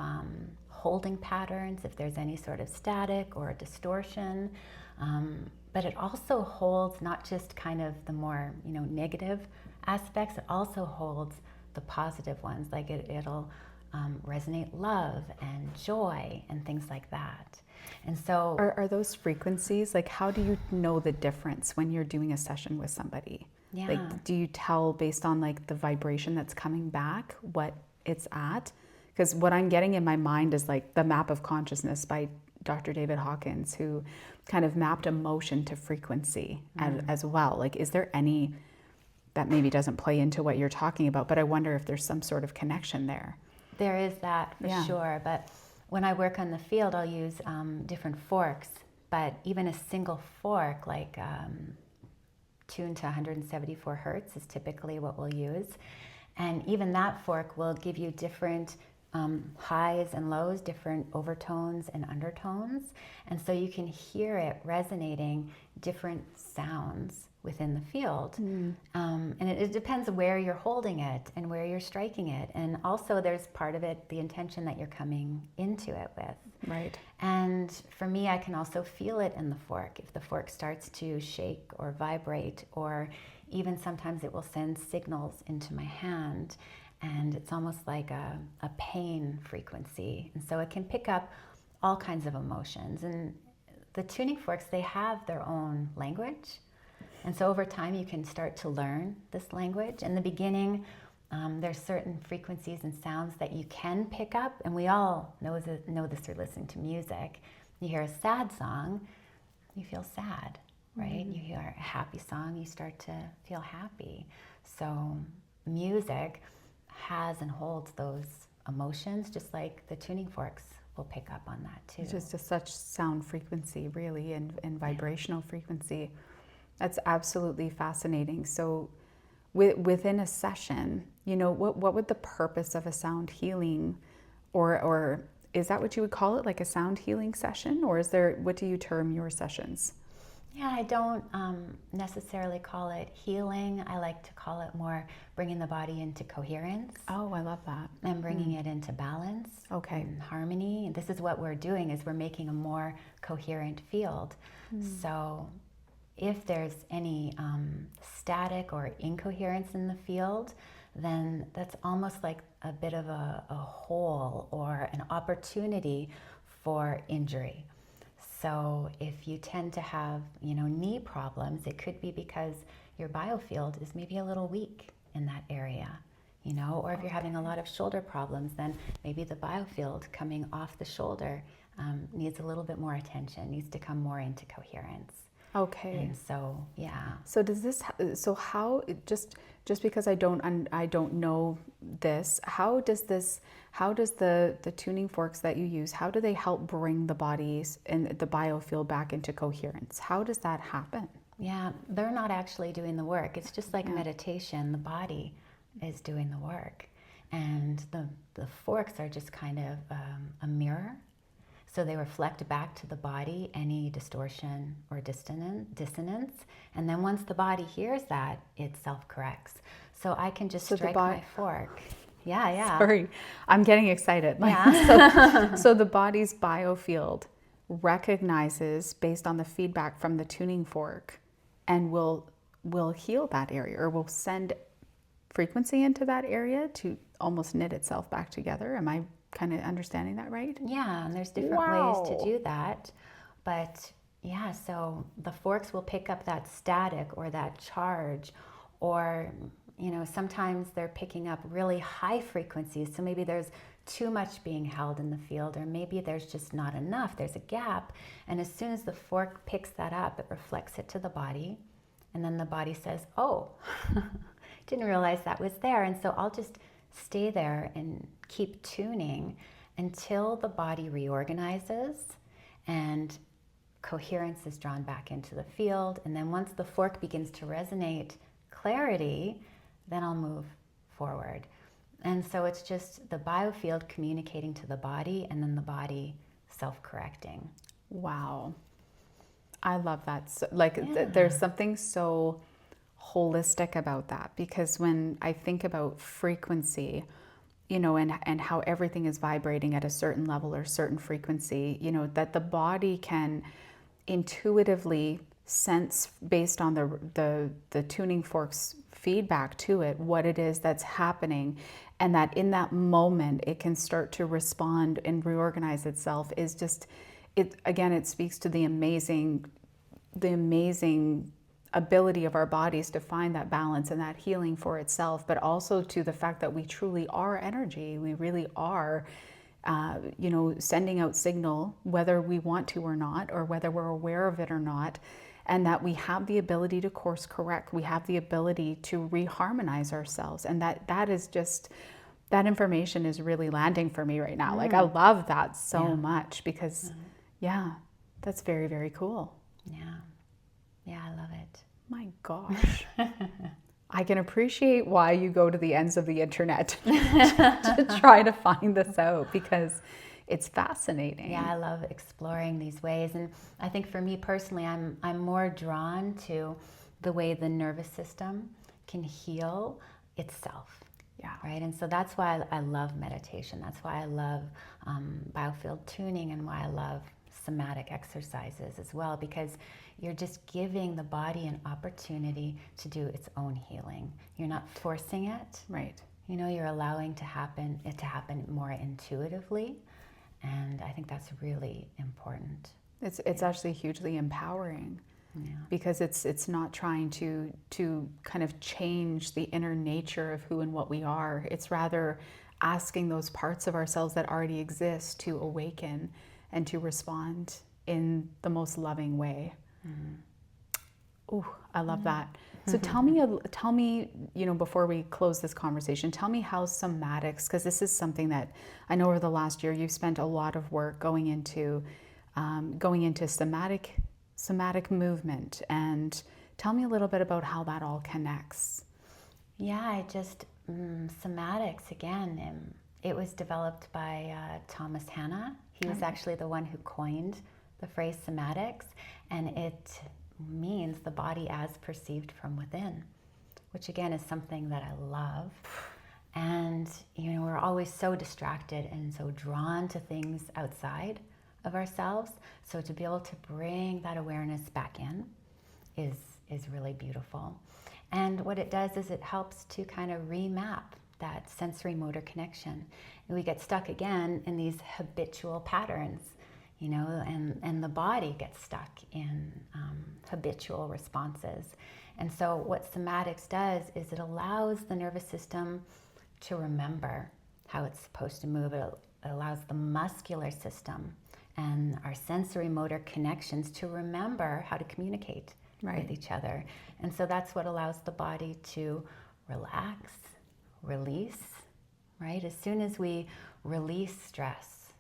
[SPEAKER 2] holding patterns, if there's any sort of static or distortion. But it also holds not just kind of the more, negative aspects, it also holds the positive ones. Like it'll resonate love and joy and things like that. And so
[SPEAKER 1] are those frequencies, like how do you know the difference when you're doing a session with somebody?
[SPEAKER 2] Yeah.
[SPEAKER 1] Like, do you tell based on like the vibration that's coming back what it's at? Because what I'm getting in my mind is like the map of consciousness by Dr. David Hawkins, who kind of mapped emotion to frequency as well. Like, is there any that maybe doesn't play into what you're talking about, but I wonder if there's some sort of connection there.
[SPEAKER 2] There is that for sure, but when I work on the field, I'll use different forks, but even a single fork, like tuned to 174 hertz is typically what we'll use. And even that fork will give you different highs and lows, different overtones and undertones. And so you can hear it resonating different sounds within the field. And it depends where you're holding it and where you're striking it. And also there's part of it, the intention that you're coming into it with.
[SPEAKER 1] Right.
[SPEAKER 2] And for me, I can also feel it in the fork. If the fork starts to shake or vibrate, or even sometimes it will send signals into my hand, and it's almost like a pain frequency. And so it can pick up all kinds of emotions. And the tuning forks, they have their own language. And so over time, you can start to learn this language. In the beginning, there's certain frequencies and sounds that you can pick up. And we all know this through listening to music. You hear a sad song, you feel sad, right? You hear a happy song, you start to feel happy. So music has and holds those emotions, just like the tuning forks will pick up on that too.
[SPEAKER 1] It's just such sound frequency, really, and vibrational frequency. That's absolutely fascinating. So within a session, what would the purpose of a sound healing, or is that what you would call it, like a sound healing session? Or what do you term your sessions?
[SPEAKER 2] Yeah, I don't necessarily call it healing. I like to call it more bringing the body into coherence.
[SPEAKER 1] Oh, I love that.
[SPEAKER 2] And bringing it into balance.
[SPEAKER 1] Okay.
[SPEAKER 2] And harmony. And this is what we're doing, is we're making a more coherent field. So if there's any static or incoherence in the field, then that's almost like a bit of a hole or an opportunity for injury. So if you tend to have, knee problems, it could be because your biofield is maybe a little weak in that area, or if you're having a lot of shoulder problems, then maybe the biofield coming off the shoulder needs a little bit more attention, needs to come more into coherence.
[SPEAKER 1] Okay.
[SPEAKER 2] And so, yeah.
[SPEAKER 1] So how, just because I don't know this, how does the tuning forks that you use, how do they help bring the bodies and the biofield back into coherence? How does that happen?
[SPEAKER 2] Yeah, they're not actually doing the work. It's just like meditation. The body is doing the work. And the forks are just kind of a mirror. So they reflect back to the body any distortion or dissonance. And then once the body hears that, it self-corrects. So I can just strike my fork. Yeah.
[SPEAKER 1] Sorry, I'm getting excited. So the body's biofield recognizes based on the feedback from the tuning fork and will heal that area, or will send frequency into that area to almost knit itself back together. Am I kind of understanding that right?
[SPEAKER 2] Yeah, and there's different ways to do that. But yeah, so the forks will pick up that static or that charge, or sometimes they're picking up really high frequencies. So maybe there's too much being held in the field, or maybe there's just not enough. There's a gap. And as soon as the fork picks that up, it reflects it to the body. And then the body says, oh, didn't realize that was there. And so I'll just stay there and keep tuning until the body reorganizes and coherence is drawn back into the field. And then once the fork begins to resonate clarity, then I'll move forward. And so it's just the biofield communicating to the body, and then the body self-correcting.
[SPEAKER 1] Wow. I love that. So, there's something so holistic about that, because when I think about frequency, and how everything is vibrating at a certain level or certain frequency, that the body can intuitively sense based on the tuning fork's feedback to it, what it is that's happening, and that in that moment it can start to respond and reorganize itself is just, it speaks to the amazing ability of our bodies to find that balance and that healing for itself, but also to the fact that we truly are energy. We really are, sending out signal, whether we want to or not, or whether we're aware of it or not, and that we have the ability to course correct. We have the ability to reharmonize ourselves, and that is just, that information is really landing for me right now. Like, I love that so much because, that's very, very cool.
[SPEAKER 2] Yeah, I love it.
[SPEAKER 1] My gosh. I can appreciate why you go to the ends of the internet to try to find this out, because it's fascinating.
[SPEAKER 2] Yeah, I love exploring these ways. And I think for me personally, I'm more drawn to the way the nervous system can heal itself.
[SPEAKER 1] Yeah.
[SPEAKER 2] Right. And so that's why I love meditation. That's why I love biofield tuning, and why I love somatic exercises as well, because you're just giving the body an opportunity to do its own healing. You're not forcing it.
[SPEAKER 1] Right.
[SPEAKER 2] You're allowing it to happen more intuitively. And I think that's really important.
[SPEAKER 1] It's actually hugely empowering.
[SPEAKER 2] Yeah.
[SPEAKER 1] Because it's not trying to kind of change the inner nature of who and what we are. It's rather asking those parts of ourselves that already exist to awaken and to respond in the most loving way. Oh, I love that. So tell me, before we close this conversation, tell me how somatics, because this is something that I know over the last year you've spent a lot of work going into somatic movement, and tell me a little bit about how that all connects.
[SPEAKER 2] Yeah, somatics again. It was developed by Thomas Hanna. He was actually the one who coined the phrase somatics, and it means the body as perceived from within, which again is something that I love. And we're always so distracted and so drawn to things outside of ourselves. So to be able to bring that awareness back in is really beautiful. And what it does is it helps to kind of remap that sensory motor connection. And we get stuck again in these habitual patterns, and the body gets stuck in habitual responses. And so what somatics does is it allows the nervous system to remember how it's supposed to move. It allows the muscular system and our sensory motor connections to remember how to communicate with each other. And so that's what allows the body to relax, release, right? As soon as we release stress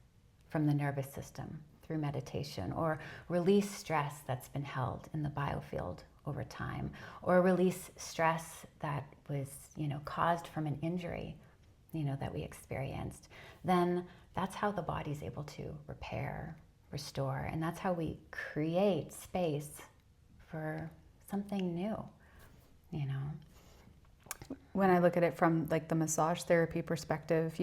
[SPEAKER 2] from the nervous system through meditation, or release stress that's been held in the biofield over time, or release stress that was, caused from an injury, that we experienced, then that's how the body's able to repair, restore, and that's how we create space for something new,
[SPEAKER 1] When I look at it from like the massage therapy perspective,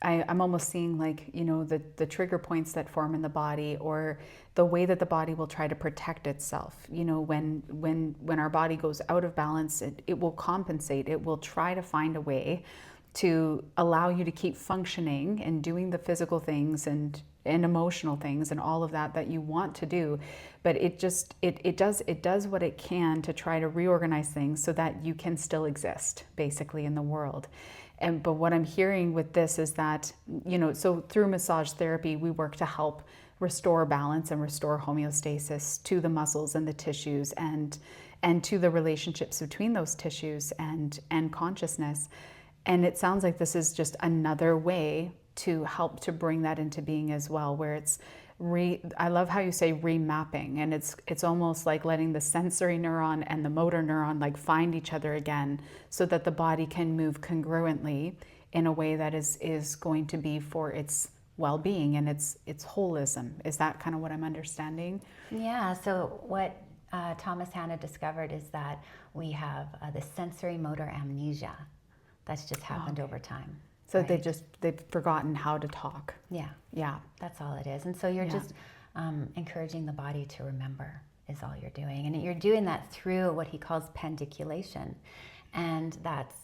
[SPEAKER 1] I'm almost seeing the trigger points that form in the body, or the way that the body will try to protect itself. When our body goes out of balance, it will compensate. It will try to find a way to allow you to keep functioning and doing the physical things and emotional things and all of that you want to do. But it does what it can to try to reorganize things so that you can still exist basically in the world. But what I'm hearing with this is that, so through massage therapy, we work to help restore balance and restore homeostasis to the muscles and the tissues, and to the relationships between those tissues and consciousness. And it sounds like this is just another way to help to bring that into being as well, where it's I love how you say remapping, and it's almost like letting the sensory neuron and the motor neuron find each other again, so that the body can move congruently in a way that is going to be for its well-being and its holism. Is that kind of what I'm understanding?
[SPEAKER 2] Yeah, so what Thomas Hanna discovered is that we have the sensory motor amnesia that's just happened over time.
[SPEAKER 1] So
[SPEAKER 2] right?
[SPEAKER 1] they've forgotten how to talk.
[SPEAKER 2] Yeah,
[SPEAKER 1] Yeah.
[SPEAKER 2] that's all it is. And so you're
[SPEAKER 1] Yeah.
[SPEAKER 2] just encouraging the body to remember is all you're doing. And you're doing that through what he calls pendiculation. And that's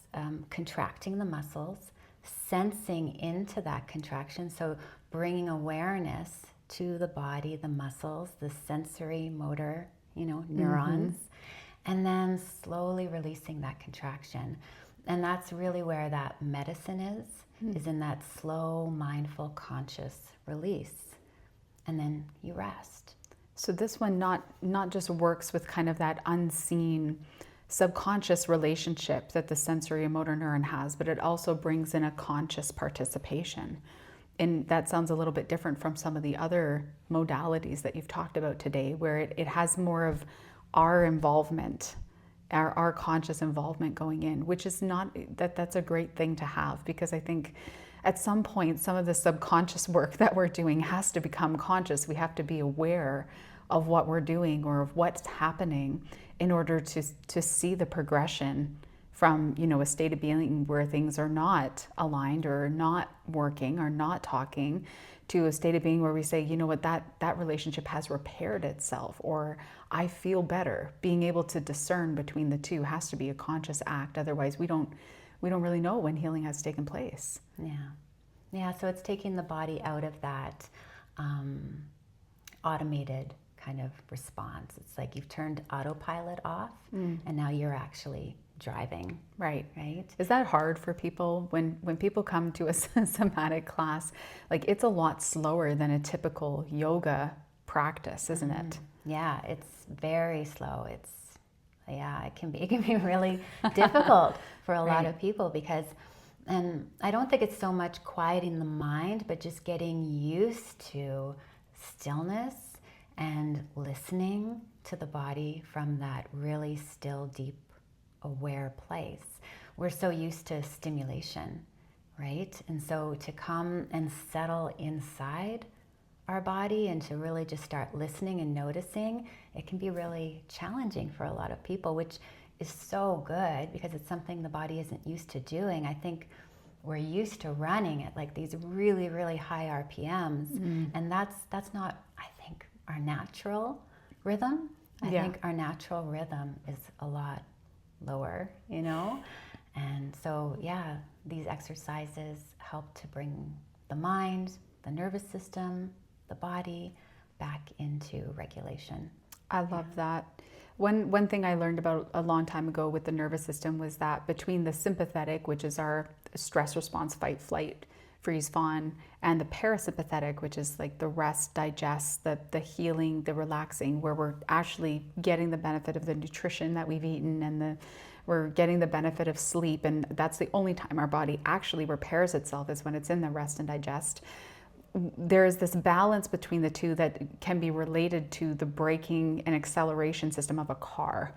[SPEAKER 2] contracting the muscles, sensing into that contraction. So bringing awareness to the body, the muscles, the sensory motor, neurons, and then slowly releasing that contraction. And that's really where that medicine is in that slow, mindful, conscious release. And then you rest.
[SPEAKER 1] So this one not just works with kind of that unseen subconscious relationship that the sensory and motor neuron has, but it also brings in a conscious participation. And that sounds a little bit different from some of the other modalities that you've talked about today, where it has more of our involvement, our conscious involvement going in, which is not, that's a great thing to have, because I think at some point, some of the subconscious work that we're doing has to become conscious. We have to be aware of what we're doing or of what's happening in order to see the progression from, a state of being where things are not aligned or not working or not talking, to a state of being where we say, you know what, that relationship has repaired itself, or I feel better. Being able to discern between the two has to be a conscious act. Otherwise, we don't really know when healing has taken place.
[SPEAKER 2] Yeah. So it's taking the body out of that automated kind of response. It's like you've turned autopilot off, and now you're actually driving.
[SPEAKER 1] Right.
[SPEAKER 2] Right.
[SPEAKER 1] Is that hard for people when people come to a somatic class? Like, it's a lot slower than a typical yoga practice, isn't it?
[SPEAKER 2] Yeah, it's very slow. It can be really difficult for a lot of people because, and I don't think it's so much quieting the mind, but just getting used to stillness and listening to the body from that really still, deep, aware place. We're so used to stimulation, right? And so to come and settle inside our body and to really just start listening and noticing, it can be really challenging for a lot of people, which is so good because it's something the body isn't used to doing. I think we're used to running at like these really, really high RPMs, and that's not, I think, our natural rhythm. I think our natural rhythm is a lot lower, And so, these exercises help to bring the mind, the nervous system, the body back into regulation.
[SPEAKER 1] I love that. One thing I learned about a long time ago with the nervous system was that between the sympathetic, which is our stress response, fight, flight, freeze, fawn, and the parasympathetic, which is like the rest, digest, the healing, the relaxing, where we're actually getting the benefit of the nutrition that we've eaten, and we're getting the benefit of sleep, and that's the only time our body actually repairs itself, is when it's in the rest and digest. There's this balance between the two that can be related to the braking and acceleration system of a car,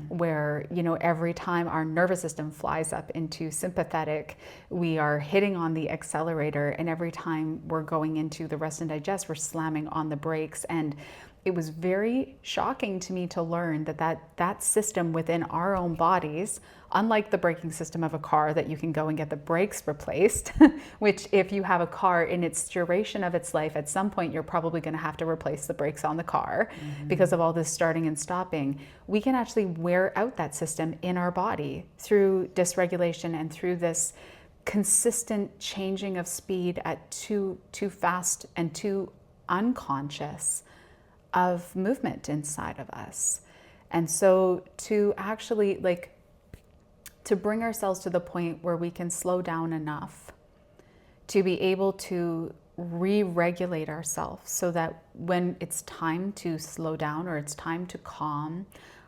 [SPEAKER 1] where, every time our nervous system flies up into sympathetic, we are hitting on the accelerator, and every time we're going into the rest and digest, we're slamming on the brakes. And it was very shocking to me to learn that system within our own bodies, unlike the braking system of a car that you can go and get the brakes replaced, which if you have a car in its duration of its life, at some point you're probably going to have to replace the brakes on the car because of all this starting and stopping. We can actually wear out that system in our body through dysregulation and through this consistent changing of speed at too fast and too unconscious of movement inside of us. And so to actually to bring ourselves to the point where we can slow down enough to be able to re-regulate ourselves, so that when it's time to slow down or it's time to calm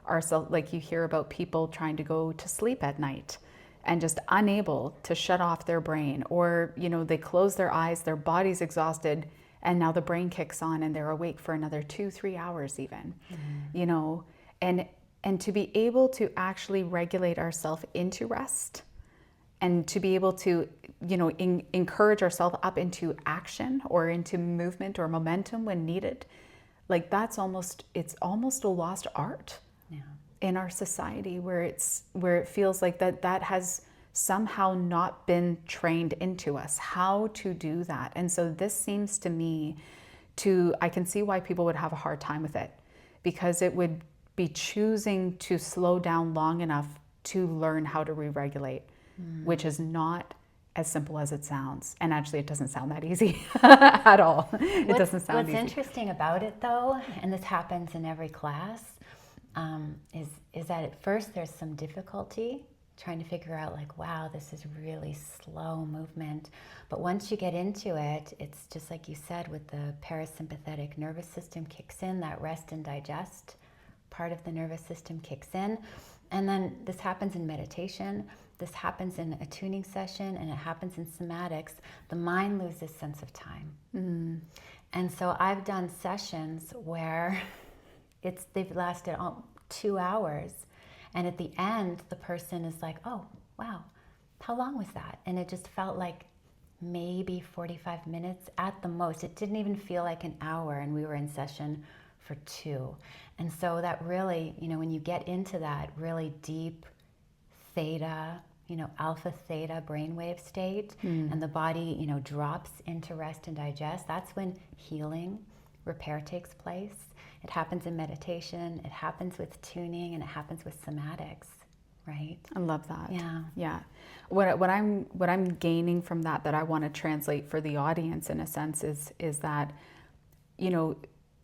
[SPEAKER 1] ourselves, like you hear about people trying to go to sleep at night and just unable to shut off their brain, or they close their eyes, their body's exhausted, and now the brain kicks on and they're awake for another 2-3 hours even, and to be able to actually regulate ourselves into rest, and to be able to, encourage ourselves up into action or into movement or momentum when needed. Like it's almost a lost art in our society, where it feels like that has somehow not been trained into us how to do that. And so this seems to me I can see why people would have a hard time with it, because it would be choosing to slow down long enough to learn how to re-regulate, which is not as simple as it sounds. And actually it doesn't sound that easy at all. It doesn't sound easy.
[SPEAKER 2] What's interesting about it though, and this happens in every class, is that at first there's some difficulty trying to figure out like, wow, this is really slow movement. But once you get into it, it's just like you said, with the parasympathetic nervous system kicks in, that rest and digest part of the nervous system kicks in. And then this happens in meditation, this happens in a tuning session, and it happens in somatics. The mind loses sense of time. And so I've done sessions where they've lasted 2 hours. And at the end, the person is like, oh, wow, how long was that? And it just felt like maybe 45 minutes at the most. It didn't even feel like an hour, and we were in session for 2. And so that really, when you get into that really deep theta, alpha theta brainwave state, and the body, drops into rest and digest, that's when healing, repair takes place. It happens in meditation, it happens with tuning, and it happens with somatics, right?
[SPEAKER 1] I love that.
[SPEAKER 2] Yeah.
[SPEAKER 1] What I'm gaining from that I want to translate for the audience in a sense is that,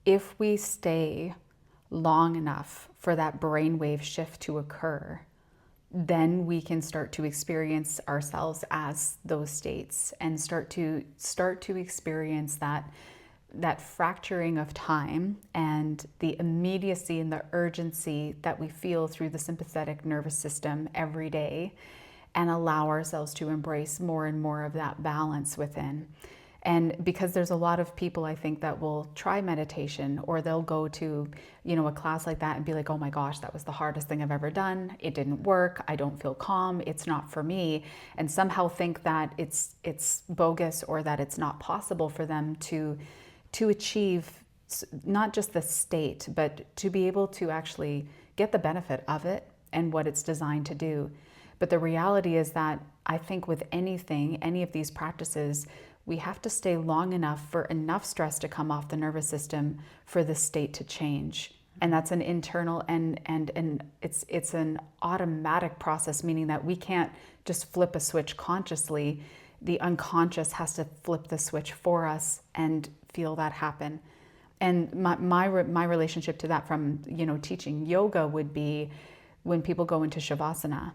[SPEAKER 1] if we stay long enough for that brainwave shift to occur, then we can start to experience ourselves as those states and start to experience that fracturing of time and the immediacy and the urgency that we feel through the sympathetic nervous system every day, and allow ourselves to embrace more and more of that balance within. And because there's a lot of people, I think, that will try meditation, or they'll go to, a class like that and be like, oh my gosh, that was the hardest thing I've ever done. It didn't work. I don't feel calm. It's not for me. And somehow think that it's bogus, or that it's not possible for them to achieve not just the state, but to be able to actually get the benefit of it and what it's designed to do. But the reality is that I think with any of these practices, we have to stay long enough for enough stress to come off the nervous system for the state to change. And that's an internal and it's an automatic process, meaning that we can't just flip a switch consciously. The unconscious has to flip the switch for us and feel that happen. And my relationship to that from teaching yoga would be when people go into Shavasana,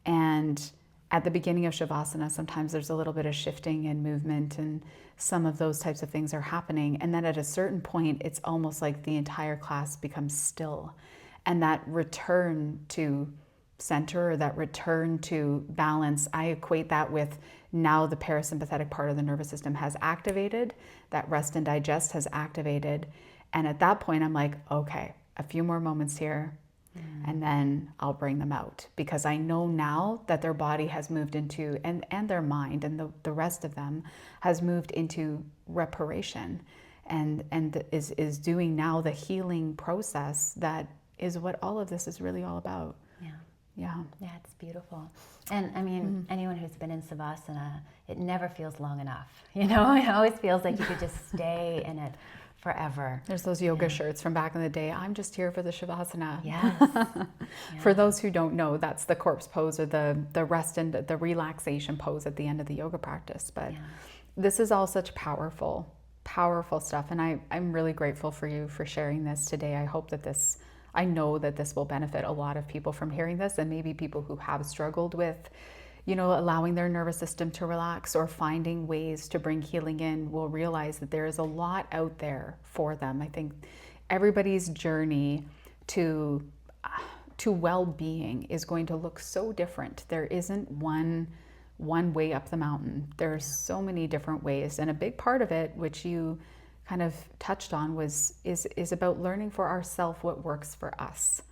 [SPEAKER 1] and at the beginning of Shavasana, sometimes there's a little bit of shifting and movement, and some of those types of things are happening. And then at a certain point, it's almost like the entire class becomes still. And that return to center, or that return to balance, I equate that with now the parasympathetic part of the nervous system has activated, that rest and digest has activated. And at that point, I'm like, okay, a few more moments here, and then I'll bring them out, because I know now that their body has moved into, and their mind and the rest of them has moved into reparation, and is doing now the healing process that is what all of this is really all about. Yeah,
[SPEAKER 2] it's beautiful. And I mean, anyone who's been in Savasana, it never feels long enough. It always feels like you could just stay in it forever.
[SPEAKER 1] There's those yoga shirts from back in the day. I'm just here for the Shavasana.
[SPEAKER 2] Yes.
[SPEAKER 1] For those who don't know, that's the corpse pose, or the rest and the relaxation pose at the end of the yoga practice. But this is all such powerful stuff. And I'm really grateful for you for sharing this today. I know that this will benefit a lot of people from hearing this, and maybe people who have struggled with allowing their nervous system to relax, or finding ways to bring healing in, will realize that there is a lot out there for them. I think everybody's journey to well-being is going to look so different. There isn't one way up the mountain. There's so many different ways, and a big part of it, which you kind of touched on, is about learning for ourselves what works for us.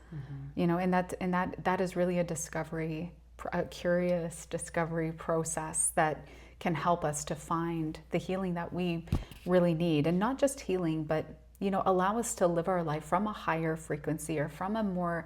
[SPEAKER 1] And that is really a curious discovery process that can help us to find the healing that we really need. And not just healing, but allow us to live our life from a higher frequency, or from a more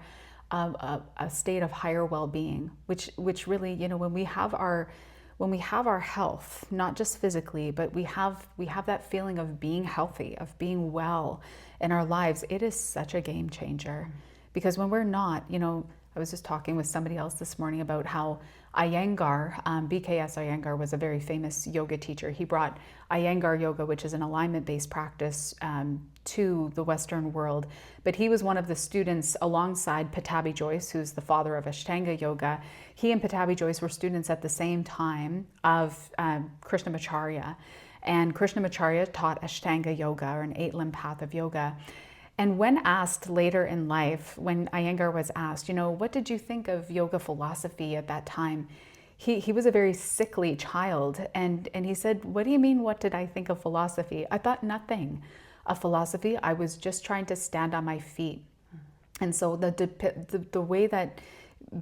[SPEAKER 1] a state of higher well-being, which really, you know, when we have our health, not just physically, but we have that feeling of being healthy, of being well in our lives, it is such a game changer. Because when we're not, you know, I was just talking with somebody else this morning about how Iyengar, BKS Iyengar was a very famous yoga teacher. He brought Iyengar yoga, which is an alignment-based practice, to the Western world. But he was one of the students alongside Pattabhi Jois, who's the father of Ashtanga yoga. He and Pattabhi Jois were students at the same time of Krishnamacharya. And Krishnamacharya taught Ashtanga yoga, or an 8-limb path of yoga. And when asked later in life, when Iyengar was asked, you know, what did you think of yoga philosophy at that time? He was a very sickly child. And he said, what do you mean, what did I think of philosophy? I thought nothing of philosophy. I was just trying to stand on my feet. And so the way that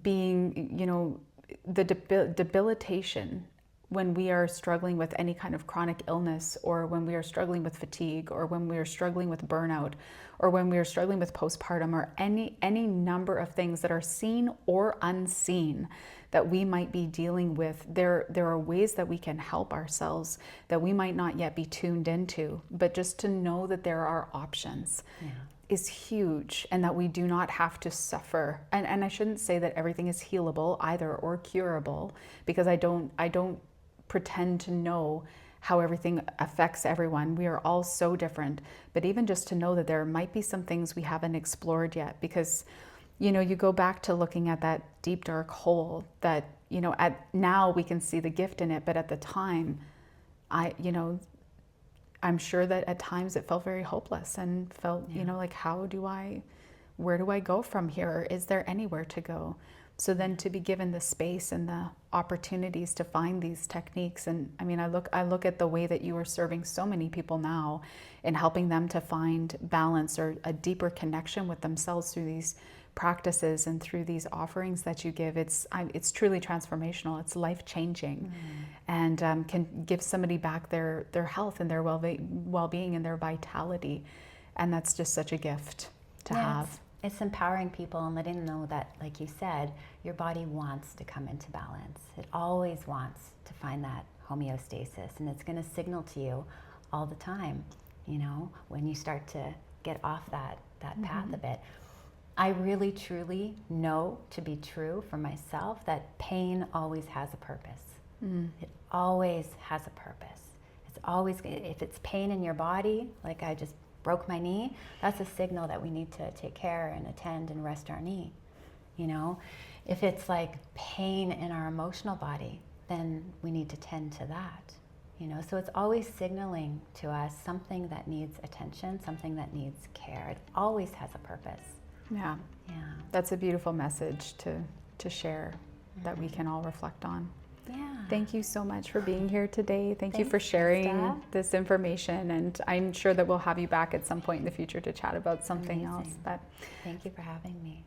[SPEAKER 1] being, you know, the debilitation when we are struggling with any kind of chronic illness, or when we are struggling with fatigue, or when we are struggling with burnout, or when we are struggling with postpartum, or any number of things that are seen or unseen that we might be dealing with, there are ways that we can help ourselves that we might not yet be tuned into, but just to know that there are options. Yeah. Is huge, and that we do not have to suffer. And I shouldn't say that everything is healable either, or curable, because I don't pretend to know how everything affects everyone. We are all so different. But even just to know that there might be some things we haven't explored yet, because, you know, you go back to looking at that deep dark hole that, you know, now we can see the gift in it, but at the time, I'm sure that at times it felt very hopeless and felt, you know, like, where do I go from here? Is there anywhere to go? So then to be given the space and the opportunities to find these techniques. And I mean, I look at the way that you are serving so many people now and helping them to find balance or a deeper connection with themselves through these practices and through these offerings that you give. It's truly transformational. It's life-changing, and can give somebody back their health and their well-being and their vitality. And that's just such a gift to have.
[SPEAKER 2] It's empowering people and letting them know that, like you said, your body wants to come into balance. It always wants to find that homeostasis, and it's going to signal to you all the time, you know, when you start to get off that path a bit. I really, truly know to be true for myself that pain always has a purpose. It always has a purpose. It's always, if it's pain in your body, like I just broke my knee, that's a signal that we need to take care and attend and rest our knee. You know, if it's like pain in our emotional body, then we need to tend to that. You know, so it's always signaling to us something that needs attention, something that needs care. It always has a purpose.
[SPEAKER 1] Yeah. That's a beautiful message to share that we can all reflect on.
[SPEAKER 2] Yeah.
[SPEAKER 1] Thank you so much for being here today. Thank you for sharing Krista. This information, and I'm sure that we'll have you back at some point in the future to chat about something else.
[SPEAKER 2] Thank you for having me.